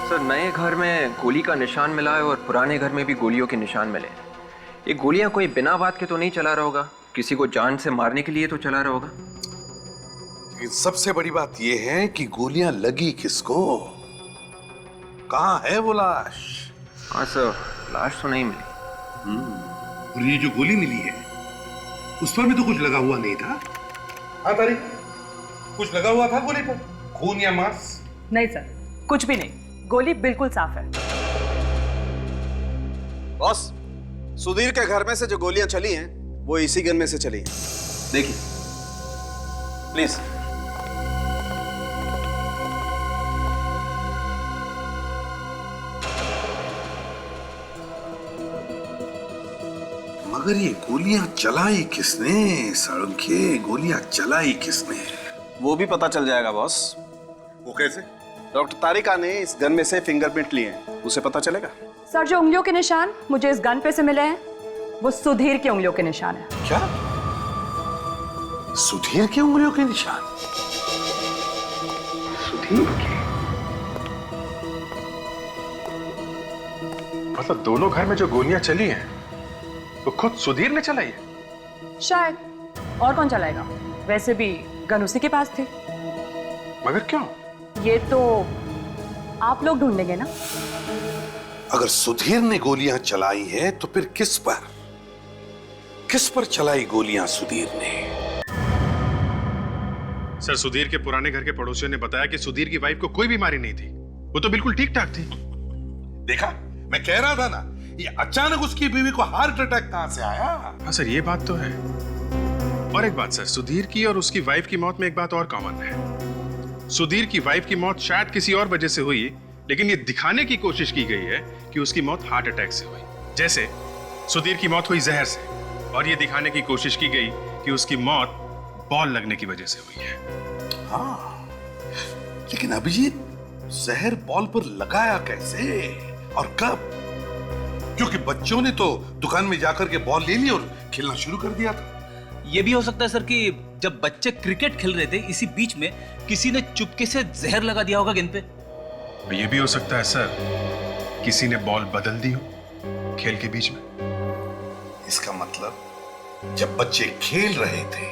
सर, नए घर में गोली का निशान मिला है और पुराने घर में भी गोलियों के निशान मिले। ये गोलियां कोई बिना बात के तो नहीं चला रहा होगा, किसी को जान से मारने के लिए तो चला रहा होगा। लेकिन सबसे बड़ी बात यह है कि गोलियां लगी किसको? कहां है वो लाश? हाँ सर, लाश तो नहीं मिली। और ये जो गोली मिली है उस पर भी तो कुछ लगा हुआ नहीं था। हाँ तारीख, कुछ लगा हुआ था गोली पर? खून या मांस? नहीं सर, कुछ भी नहीं, गोली बिल्कुल साफ है। बॉस, सुधीर के घर में से जो गोलियां चली हैं वो इसी गन में से चली हैं। देखिए प्लीज। मगर ये गोलियां चलाई किसने? साळुंखे, गोलियां चलाई किसने? वो भी पता चल जाएगा बॉस। वो कैसे? डॉक्टर तारिका ने इस गन में से फिंगरप्रिंट लिए हैं, उसे पता चलेगा। सर, जो उंगलियों के निशान मुझे इस गन पे से मिले हैं वो सुधीर की उंगलियों के निशान है। क्या? सुधीर की उंगलियों के निशान? सुधीर के? मतलब दोनों घर में जो गोलियां चली हैं वो खुद सुधीर ने चलाई है? शायद, और कौन चलाएगा? वैसे भी गन उसी के पास थी। मगर क्यों? ये तो आप लोग ढूंढ लेंगे ना। अगर सुधीर ने गोलियां चलाई है तो फिर किस पर चलाई गोलियां सुधीर ने? सर, सुधीर के पुराने घर के पड़ोसियों ने बताया कि सुधीर की वाइफ को कोई बीमारी नहीं थी, वो तो बिल्कुल ठीक ठाक थी। देखा, मैं कह रहा था ना, ये अचानक उसकी बीवी को हार्ट अटैक कहां से आया? हाँ सर, ये बात तो है। और एक बात सर, सुधीर की और उसकी वाइफ की मौत में एक बात और कॉमन है। सुधीर की वाइफ की मौत शायद किसी और वजह से हुई, लेकिन ये दिखाने की कोशिश की गई है कि उसकी मौत हार्ट अटैक से हुई। जैसे सुधीर की मौत हुई जहर से, और ये दिखाने की कोशिश की गई कि उसकी मौत बॉल लगने की वजह से हुई है। हाँ, लेकिन अभिजीत, जहर बॉल पर लगाया कैसे और कब? क्योंकि बच्चों ने तो दुकान में जाकर के बॉल ले ली और खेलना शुरू कर दिया था। ये भी हो सकता है सर कि जब बच्चे क्रिकेट खेल रहे थे इसी बीच में किसी ने चुपके से जहर लगा दिया होगा गेंद पे। ये भी हो सकता है सर, किसी ने बॉल बदल दी हो खेल के बीच में। इसका मतलब जब बच्चे खेल रहे थे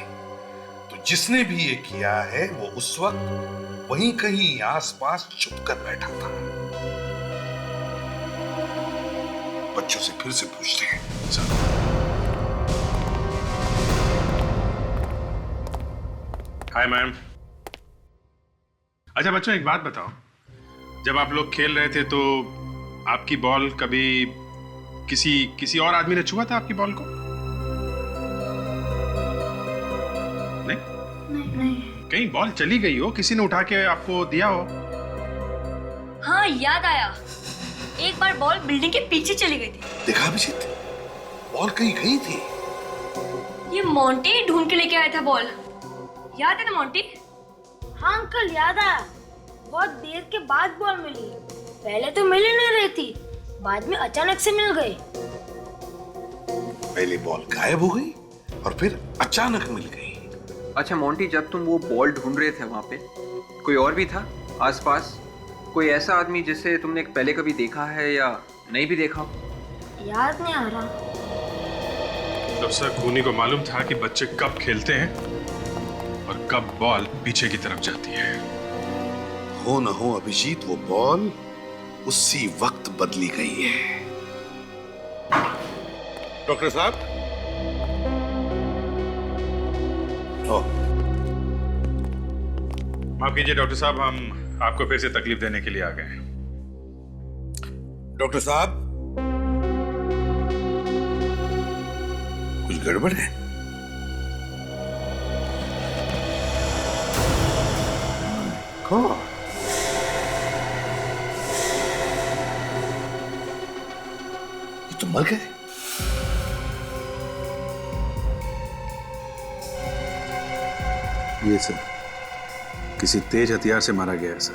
तो जिसने भी ये किया है वो उस वक्त वहीं कहीं आसपास छुपकर बैठा था। बच्चों से फिर से पूछते हैं। Hi ma'am. अच्छा बच्चों, एक बात बताओ, जब आप लोग खेल रहे थे तो आपकी बॉल कभी किसी और आदमी ने छुआ था आपकी बॉल को? नहीं? कहीं बॉल चली गई हो, किसी ने उठा के आपको दिया हो? हाँ, याद आया, एक बार बॉल बिल्डिंग के पीछे चली गई थी। देखा अभिजीत, बॉल कहीं गई थी। ये मोंटी ढूंढ के लेके आया था बॉल, याद है ना मोंटी? हाँ अंकल, याद आया। बहुत देर के बाद बॉल मिली, पहले तो मिल ही नहीं रही थी, बाद में अचानक से मिल गई। पहले बॉल गायब हो गई और फिर अचानक मिल गई। अच्छा मोंटी, जब तुम वो बॉल ढूंढ रहे थे वहां पे कोई और भी था आसपास? कोई ऐसा आदमी जिसे तुमने पहले कभी देखा है या नहीं भी देखा हो? याद नहीं आ रहा। तब सर खूनी को मालूम था कि बच्चे कब खेलते हैं और कब बॉल पीछे की तरफ जाती है। हो न हो अभिजीत, वो बॉल उसी वक्त बदली गई है। डॉक्टर साहब, माफ कीजिए डॉक्टर साहब, हम आपको फिर से तकलीफ देने के लिए आ गए। डॉक्टर साहब, कुछ गड़बड़ है? कौन? ये तो मर गए। ये सर किसी तेज हथियार से मारा गया है सर।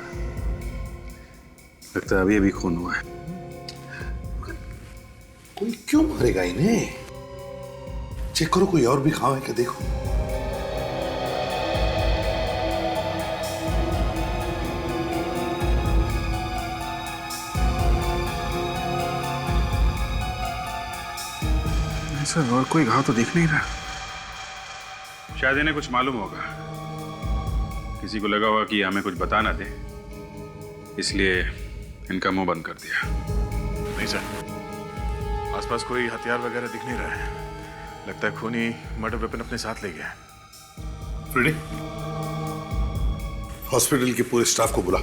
लगता है अभी अभी खून हुआ है। कोई क्यों मारेगा इन्हें? चेक करो, कोई और भी घाव है क्या, देखो। सर और कोई घाव तो दिख नहीं रहा। शायद इन्हें कुछ मालूम होगा। किसी को लगा होगा कि हमें कुछ बता ना दे, इसलिए इनका मुंह बंद कर दिया। नहीं सर, आसपास कोई हथियार वगैरह दिख नहीं रहा है। लगता है खूनी मर्डर वेपन अपने साथ ले गया है। फ्रेडी, हॉस्पिटल के पूरे स्टाफ को बुला।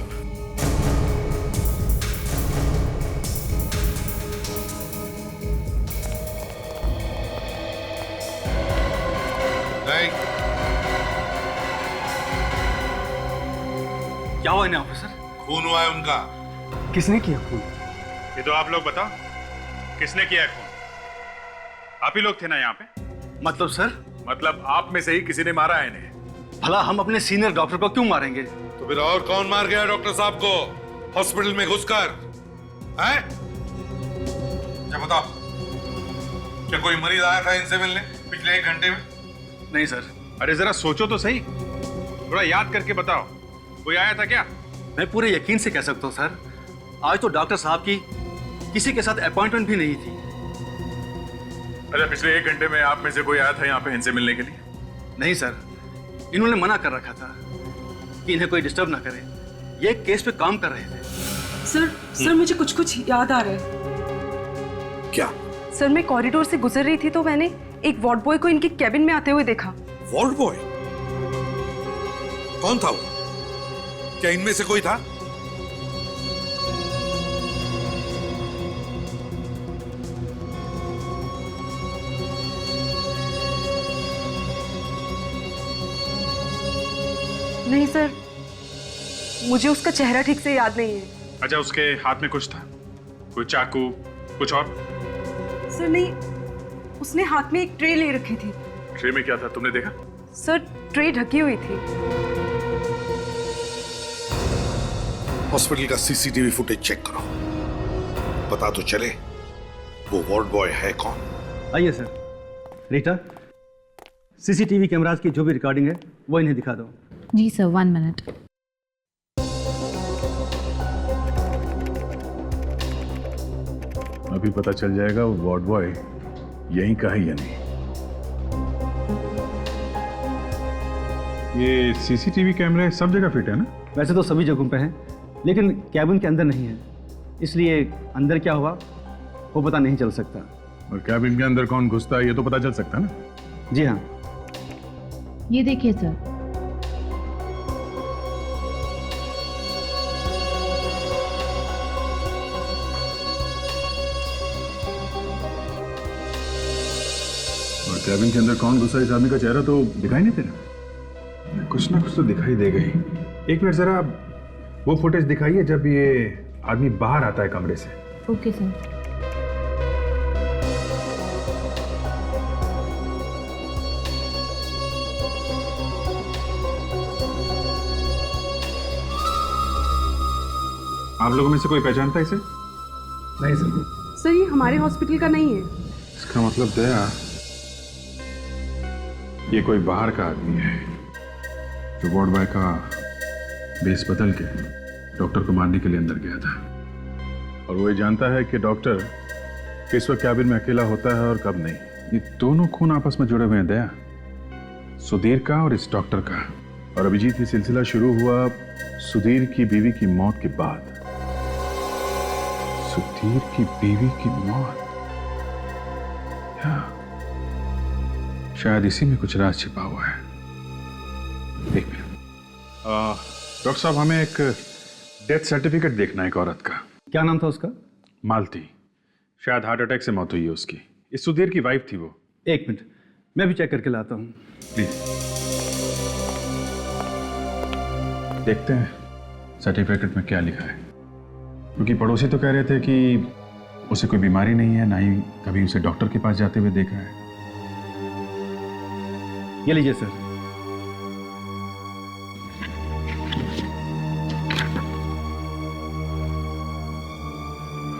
क्या हुआ इन्हें ऑफिसर? खून हुआ है उनका। किसने किया खून? ये तो आप लोग बताओ, किसने किया है खून? आप ही लोग थे ना यहाँ पे? मतलब सर? मतलब आप में से ही किसी ने मारा है इन्हें। भला हम अपने सीनियर डॉक्टर को क्यों मारेंगे? तो फिर और कौन मार गया डॉक्टर साहब को हॉस्पिटल में घुसकर? हैं? क्या बताओ, क्या कोई मरीज आया था इनसे मिलने पिछले 1 घंटे में? नहीं सर। अरे जरा सोचो तो सही, थोड़ा याद करके बताओ, कोई आया था क्या? मैं पूरे यकीन से कह सकता हूँ सर, आज तो डॉक्टर साहब की किसी के साथ अपॉइंटमेंट भी नहीं थी। अच्छा, पिछले 1 घंटे में आप में से कोई आया था यहाँ पे इनसे मिलने के लिए? नहीं सर, इन्होंने मना कर रखा था कि इन्हें कोई डिस्टर्ब ना करे। ये एक केस पे काम कर रहे थे। सर मुझे कुछ याद आ रहा है। क्या? सर मैं कॉरिडोर से गुजर रही थी तो मैंने एक वार्ड बॉय को इनके कैबिन में आते हुए देखा। Ward boy? कौन था वो? क्या इनमें से कोई था? नहीं सर, मुझे उसका चेहरा ठीक से याद नहीं है। अच्छा, उसके हाथ में कुछ था? कोई चाकू, कुछ और? सर नहीं, उसने हाथ में एक ट्रे ले रखी थी। ट्रे में क्या था, तुमने देखा? सर ट्रे ढकी हुई थी। हॉस्पिटल का सीसीटीवी फुटेज चेक करो, पता तो चले वो वार्ड बॉय है कौन। आइए सर। रीटा, सीसीटीवी कैमरास की जो भी रिकॉर्डिंग है वो इन्हें दिखा दो। जी सर, 1 मिनट। अभी पता चल जाएगा वो वार्ड बॉय यहीं का है या नहीं। ये सीसीटीवी कैमरे सब जगह फिट है ना? वैसे तो सभी जगहों पे हैं, लेकिन कैबिन के अंदर नहीं है, इसलिए अंदर क्या हुआ वो पता नहीं चल सकता। और कैबिन के अंदर कौन घुसता है ये तो पता चल सकता है ना? जी हाँ। ये देखिए सर। और कैबिन के अंदर कौन घुसा, इस आदमी का चेहरा तो दिखाई नहीं दे रहा। कुछ ना कुछ तो दिखाई दे गई। एक मिनट जरा वो फुटेज दिखाइए जब ये आदमी बाहर आता है कमरे से। Okay sir. आप लोगों में से कोई पहचानता है इसे? नहीं सर। सर ये हमारे हॉस्पिटल का नहीं है। इसका मतलब दया, ये कोई बाहर का आदमी है जो वार्ड बॉय का बेस बदल के डॉक्टर को मारने के लिए अंदर गया था। और वो ये जानता है कि डॉक्टर किस वक्त कैबिन में अकेला होता है और कब नहीं। ये दोनों खून आपस में जुड़े हुए हैं दया, सुधीर का और इस डॉक्टर का। और अभिजीत, ये सिलसिला शुरू हुआ सुधीर की बीवी की मौत के बाद। सुधीर की बीवी की मौत, शायद इसी में कुछ राज छिपा हुआ है। एक मिनट डॉक्टर साहब, हमें एक डेथ सर्टिफिकेट देखना है एक औरत का। क्या नाम था उसका? मालती। शायद हार्ट अटैक से मौत हुई है उसकी। इस सुधीर की वाइफ थी वो। एक मिनट, मैं भी चेक करके लाता हूँ। प्लीज देखते हैं सर्टिफिकेट में क्या लिखा है, क्योंकि पड़ोसी तो कह रहे थे कि उसे कोई बीमारी नहीं है, ना ही कभी उसे डॉक्टर के पास जाते हुए देखा है। ये लीजिए सर।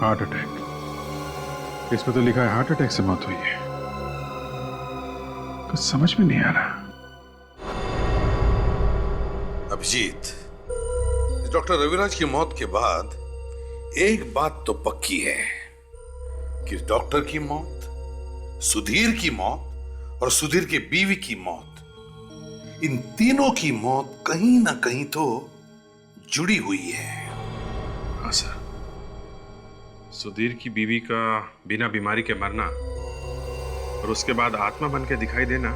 हार्ट अटैक, इस पर तो लिखा है हार्ट अटैक से मौत हुई है। कुछ समझ में नहीं आ रहा। अभिजीत, डॉक्टर रविराज की मौत के बाद एक बात तो पक्की है कि डॉक्टर की मौत, सुधीर की मौत और सुधीर के बीवी की मौत, इन तीनों की मौत कहीं ना कहीं तो जुड़ी हुई है। हाँ सर, सुधीर की बीवी का बिना बीमारी के मरना और उसके बाद आत्मा बन के दिखाई देना,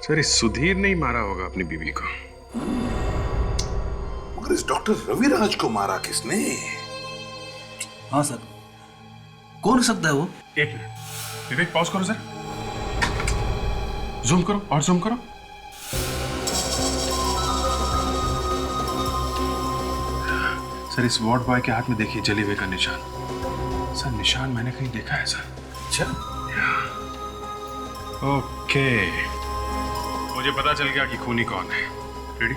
सर इस सुधीर ने ही मारा होगा अपनी बीवी को। मगर इस डॉक्टर रविराज को मारा किसने? हाँ सर, कौन हो सकता है वो? एक मिनट विवेक, पॉज करो सर, जूम करो और जूम करो। सर इस वार्ड बॉय के हाथ में देखिए जले हुए का निशान। सर निशान मैंने कहीं देखा है सर। अच्छा, ओके, मुझे पता चल गया कि खूनी कौन है। रेडी?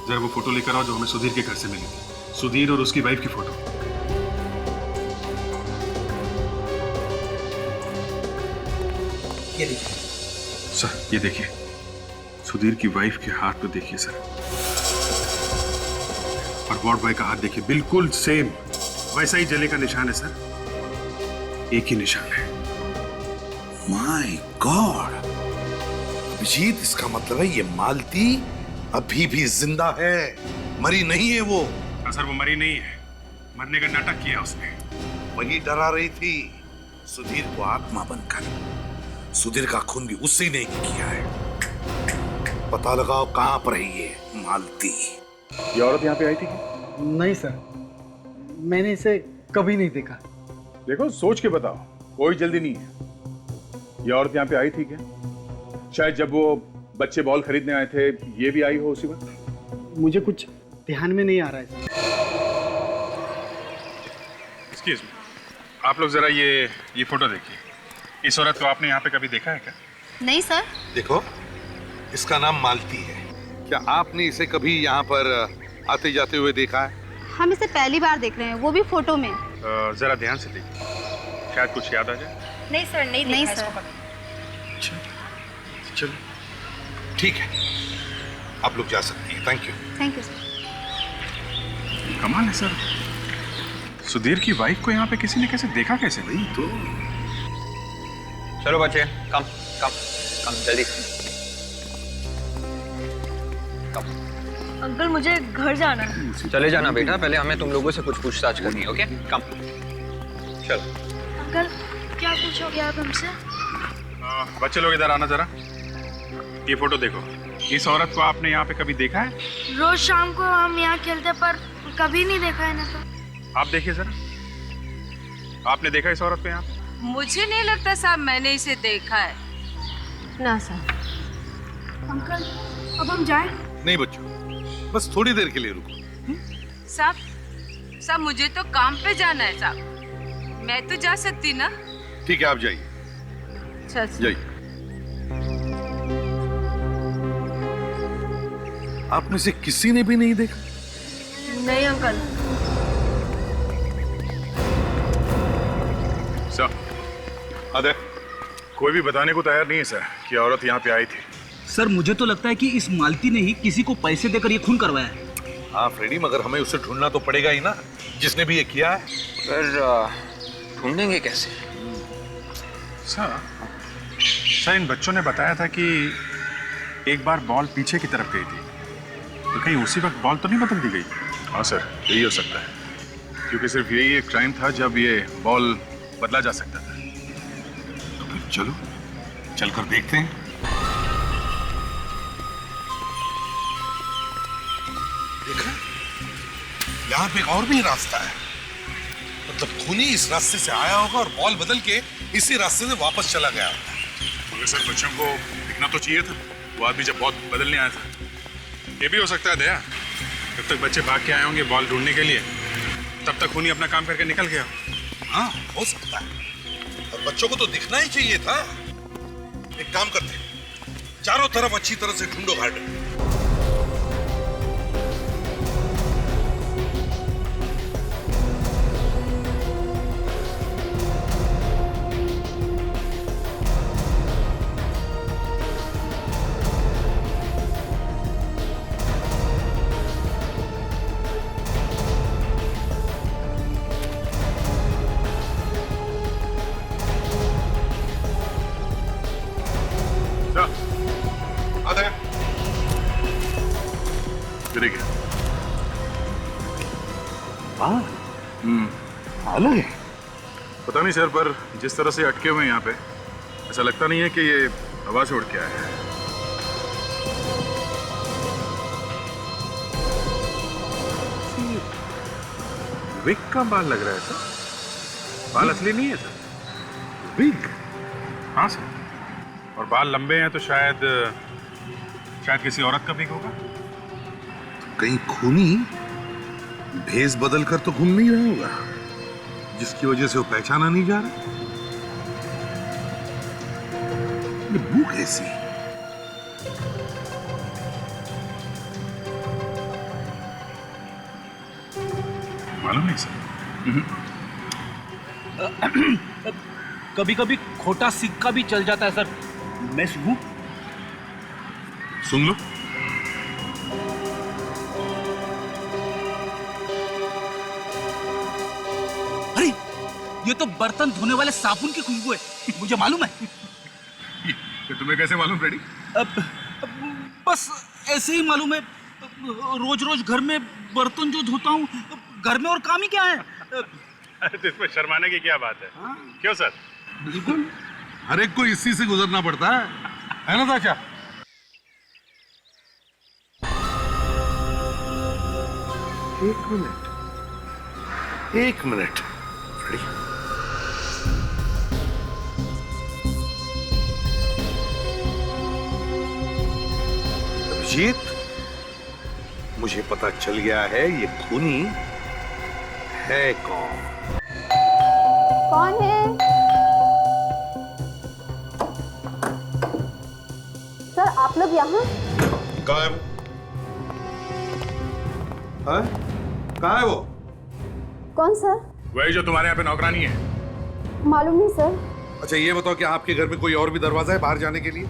जरा वो फोटो लेकर आओ जो हमें सुधीर के घर से मिली थी, सुधीर और उसकी वाइफ की फोटो। ये देखिए सर, ये देखिए सुधीर की वाइफ के हाथ पे देखिए सर, और वार्ड बॉय का हाथ देखिए, बिल्कुल सेम वैसा ही जले का निशान है सर, एक ही निशान है। माय गॉड अभिजीत, इसका मतलब है ये मालती अभी भी जिंदा है, मरी नहीं है वो। सर वो मरी नहीं है, मरने का नाटक किया उसने। वही डरा रही थी सुधीर को आत्मा बनकर। सुधीर का खून भी उससे ने किया है। पता लगाओ कहां पर है ये मालती। ये औरत यहाँ पे आई थी क्या? नहीं सर, मैंने इसे कभी नहीं देखा। देखो सोच के बताओ, कोई जल्दी नहीं है। ये औरत यहाँ पे आई थी क्या? शायद जब वो बच्चे बॉल खरीदने आए थे ये भी आई हो उसी वक्त। मुझे कुछ ध्यान में नहीं आ रहा है। एक्सक्यूज मी, आप लोग जरा ये फोटो देखिए। इस औरत को आपने यहाँ पे कभी देखा है क्या? नहीं सर। देखो, इसका नाम मालती है। क्या आपने इसे कभी यहाँ पर आते जाते हुए देखा है? हम इसे पहली बार देख रहे हैं, वो भी फोटो में। जरा ध्यान से देखिए, शायद कुछ याद आ जाए। नहीं सर, नहीं सर। चलो ठीक है, आप लोग जा सकती हैं। Thank you. Thank you sir. कमाल है सर, सुधीर की वाइफ को यहाँ पे किसी ने कैसे देखा कैसे? नहीं तो चलो बच्चे, कम कम कम जल्दी कम। अंकल मुझे घर जाना है। चले जाना बेटा, पहले हमें तुम लोगों से कुछ पूछताछ करनी है। ओके, कम चलो। अंकल क्या पूछोगे आप हमसे? बच्चे लोग इधर आना जरा। ये फोटो देखो, इस औरत को आपने यहाँ पे कभी देखा है? रोज शाम को हम यहाँ खेलते पर कभी नहीं देखा है ना। तो आप देखिए जरा, आपने देखा इस औरत को यहाँ पे? मुझे नहीं लगता साहब मैंने इसे देखा है। ना सर। अंकल अब हम जाएं? नहीं बच्चों, बस थोड़ी देर के लिए रुको। साहब मुझे तो काम पे जाना है साहब, मैं तो जा सकती ना? ठीक है, आप जाइए जाइए। आप में से किसी ने भी नहीं देखा? नहीं अंकल। सर, अरे कोई भी बताने को तैयार नहीं है सर कि औरत यहाँ पे आई थी। सर मुझे तो लगता है कि इस मालती ने ही किसी को पैसे देकर ये खून करवाया है। हाँ फ्रेडी, मगर हमें उसे ढूंढना तो पड़ेगा ही ना, जिसने भी ये किया है। पर ढूंढेंगे कैसे? सर इन बच्चों ने बताया था कि एक बार बॉल पीछे की तरफ गई थी, तो कहीं उसी वक्त बॉल तो नहीं बदल दी गई? हाँ सर, यही हो सकता है, क्योंकि सिर्फ यही एक टाइम था जब ये बॉल बदला जा सकता था। तो फिर चलो चलकर देखते हैं। देखा, यहाँ पे एक और भी रास्ता है, मतलब खूनी इस रास्ते से आया होगा और बॉल बदल के इसी रास्ते से वापस चला गया होगा। मगर सर बच्चों को दिखना तो चाहिए था, वो आदमी जब बॉल बदलने आया था। ये भी हो सकता है दया, जब तक बच्चे भाग के आए होंगे बॉल ढूंढने के लिए, तब तक खूनी अपना काम करके निकल गया। हाँ हो सकता है, और बच्चों को तो दिखना ही चाहिए था। एक काम करते हैं, चारों तरफ अच्छी तरह से ढूंढो गार्डन। अलग है, पता नहीं सर, पर जिस तरह से अटके हुए हैं यहाँ पे, ऐसा लगता नहीं है कि ये हवा से उड़ के आया है। विग का बाल लग रहा है सर, बाल असली नहीं है सर। विग? हाँ सर, और बाल लंबे हैं तो शायद किसी औरत का विग होगा। तो कहीं खूनी भेस बदल कर तो घूम नहीं रहा होगा, जिसकी वजह से वो पहचाना नहीं जा रहा। ये बू कैसी? मालूम नहीं सर। कभी कभी खोटा सिक्का भी चल जाता है सर। मैं सुनूं? सुन लो। अरे ये तो बर्तन धोने वाले साबुन की खुशबू है, मुझे मालूम है। ये तुम्हें कैसे मालूम फ्रेडी? बस ऐसे ही मालूम है, रोज रोज घर में बर्तन जो धोता हूँ, घर में और काम ही क्या है। अरे तो इसमें शर्माने की क्या बात है? क्यों सर? बिल्कुल, हर एक को इसी से गुजरना पड़ता है ना ताशा? एक मिनट फ्रेडी, अभिजीत, मुझे पता चल गया है ये खूनी है कौन। कौन है? सर आप लोग यहाँ? कहाँ है वो? कहाँ है वो? कौन सर? वही जो तुम्हारे यहाँ पे नौकरानी है। मालूम नहीं सर। अच्छा ये बताओ कि आपके घर में कोई और भी दरवाजा है बाहर जाने के लिए?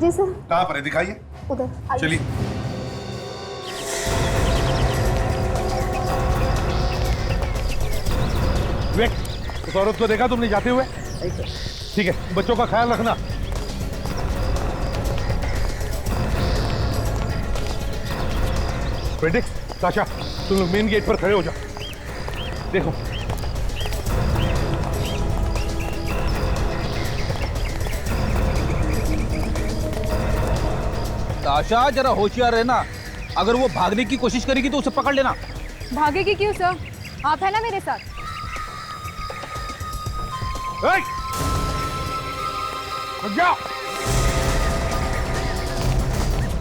जी सर। कहाँ पर है, दिखाइए। उधर चलिए। उस औरत को देखा तुमने जाते हुए? ठीक है, बच्चों का ख्याल रखना। फेडिक्स, ताशा, तुम लोग मेन गेट पर खड़े हो जाओ। देखो ताशा, जरा होशियार रहना, अगर वो भागने की कोशिश करेगी तो उसे पकड़ लेना। भागेगी क्यों सर? आप है ना मेरे साथ। रुक जाओ,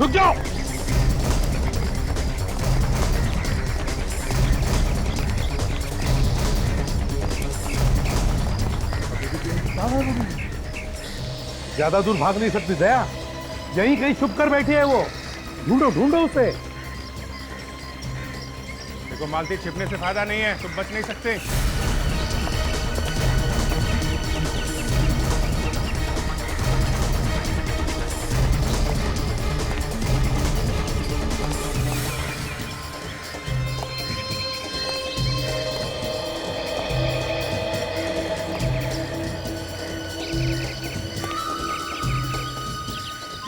रुक जाओ। ज्यादा दूर भाग नहीं सकती दया, यहीं कहीं छुप कर बैठी है वो। ढूंढो ढूंढो उसे। देखो मालती, छिपने से फायदा नहीं है, तुम बच नहीं सकते।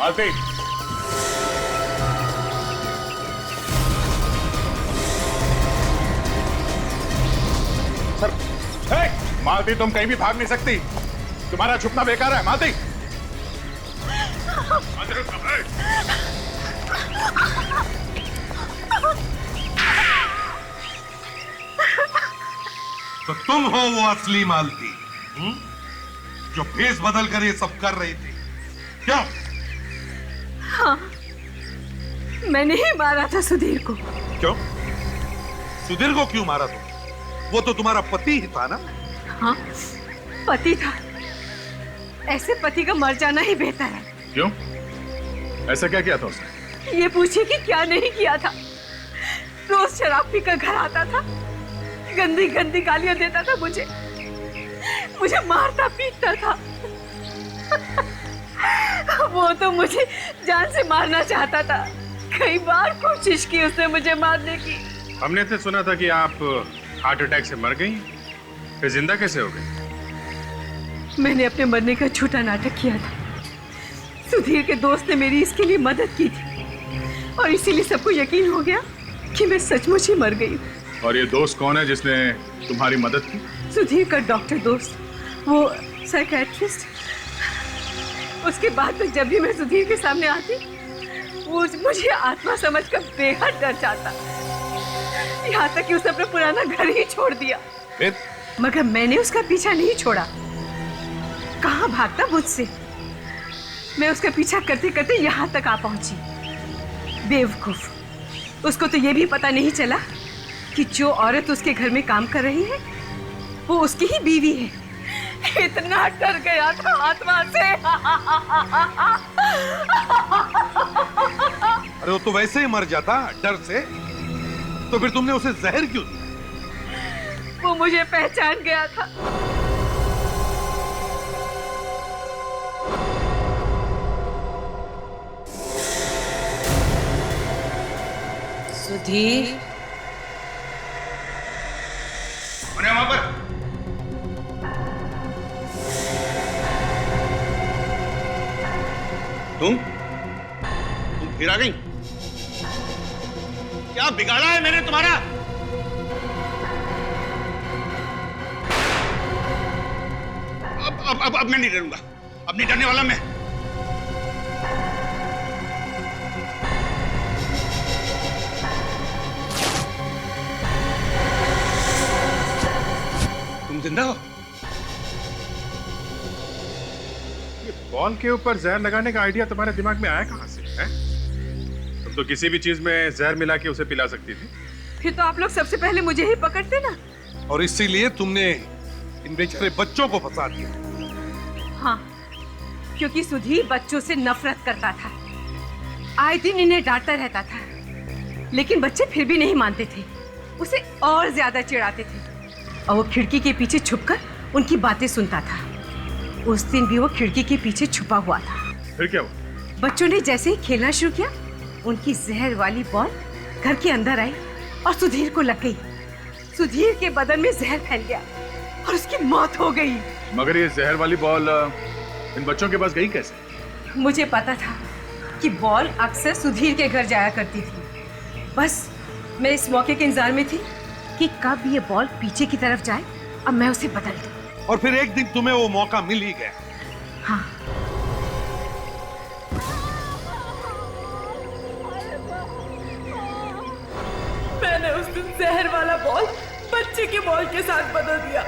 मालती, मालती तुम कहीं भी भाग नहीं सकती, तुम्हारा छुपना बेकार है। मालती, तो तुम हो वो असली मालती, जो भेस बदल कर ये सब कर रही थी, क्यों? हाँ, मैंने ही मारा था सुधीर को। क्यों? सुधीर को क्यों मारा तुम? वो तो तुम्हारा पति ही था ना? हाँ, पति था। ऐसे पति का मर जाना ही बेहतर है। क्यों? ऐसा क्या किया था उसने? ये पूछिए कि क्या नहीं किया था। रोज शराब पीकर घर आता था, गंदी गंदी गालियां देता था मुझे मारता पीटता था। वो तो मुझे जान से मारना चाहता था। कई बार कोशिश की उसने मुझे मारने की। हमने तो सुना था कि आप हार्ट अटैक से मर गई, फिर जिंदा कैसे हो गई? मैंने अपने मरने का झूठा नाटक किया था। सुधीर के दोस्त ने मेरी इसके लिए मदद की थी और इसीलिए सबको यकीन हो गया कि मैं सचमुच ही मर गई। और ये दोस्त कौन है जिसने तुम्हारी मदद की? सुधीर का डॉक्टर दोस्त, वो साइकियाट्रिस्ट। उसके बाद तो जब भी मैं सुधीर के सामने आती, वो मुझे आत्मा समझकर बेहद डर जाता। यहाँ तक कि उसने अपना पुराना घर ही छोड़ दिया। मगर मैंने उसका पीछा नहीं छोड़ा। कहाँ भागता मुझसे। मैं उसका पीछा करते करते यहाँ तक आ पहुंची। बेवकूफ, उसको तो ये भी पता नहीं चला कि जो औरत उसके घर में काम कर रही है वो उसकी ही बीवी है। इतना डर गया था आत्मा से। अरे वो तो वैसे ही मर जाता डर से, तो फिर तुमने उसे जहर क्यों दिया? वो मुझे पहचान गया था। सुधीर, वहां पर तुम फिर आ गई? क्या बिगाड़ा है मैंने तुम्हारा? अब मैं नहीं डरूंगा। अब नहीं डरने वाला मैं। तुम जिंदा हो? ये बॉल के ऊपर जहर लगाने का आइडिया तुम्हारे दिमाग में आया कहां से है? तुम तो किसी भी चीज में जहर मिला के उसे पिला सकती थी। फिर तो आप लोग सबसे पहले मुझे ही पकड़ते ना। और इसीलिए तुमने इन बेचारे बच्चों को फंसा दिया। हाँ, क्योंकि सुधीर बच्चों से नफरत करता था। आए दिन इन्हें डांटता रहता था, लेकिन बच्चे फिर भी नहीं मानते थे। उसे और ज्यादा चिढ़ाते थे और वो खिड़की के पीछे छुपकर उनकी बातें सुनता था। उस दिन भी वो खिड़की के पीछे छुपा हुआ था। फिर क्या हुआ? बच्चों ने जैसे ही खेलना शुरू किया, उनकी जहर वाली बॉल घर के अंदर आई और सुधीर को लग गई। सुधीर के बदन में जहर फैल गया और उसकी मौत हो गई। मगर ये जहर वाली बॉल इन बच्चों के पास गई कैसे? मुझे पता था कि बॉल अक्सर सुधीर के घर जाया करती थी। बस मैं इस मौके के इंतजार में थी कि कब ये बॉल पीछे की तरफ जाए और मैं उसे बदल दूं। और फिर एक दिन तुम्हें वो मौका मिल ही गया। हाँ, मैंने उस दिन जहर वाला बॉल बच्चे के बॉल के साथ बदल दिया।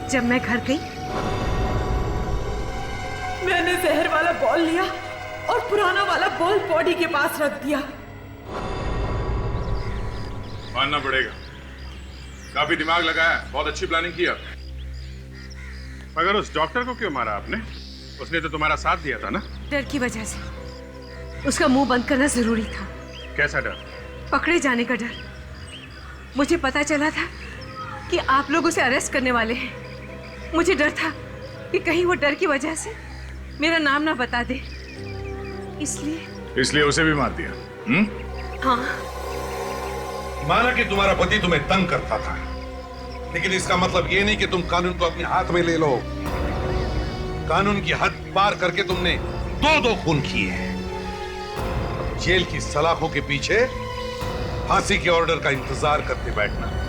जब मैं घर गई, मैंने जहर वाला बॉल लिया और पुराना वाला बॉल बॉडी के पास रख दिया। मानना पड़ेगा, काफी दिमाग लगाया, बहुत अच्छी प्लानिंग की आपने। मगर उस डॉक्टर को क्यों मारा आपने? उसने तो तुम्हारा साथ दिया था ना? डर की वजह से। उसका मुंह बंद करना जरूरी था। कैसा डर? पकड़े जाने का डर। मुझे पता चला था कि आप लोग उसे अरेस्ट करने वाले हैं। मुझे डर था कि कहीं वो डर की वजह से मेरा नाम ना बता दे, इसलिए उसे भी मार दिया। हाँ। माना कि तुम्हारा पति तुम्हें तंग करता था, लेकिन इसका मतलब ये नहीं कि तुम कानून को अपने हाथ में ले लो। कानून की हद पार करके तुमने दो खून किए हैं। जेल की सलाखों के पीछे फांसी के ऑर्डर का इंतजार करते बैठना।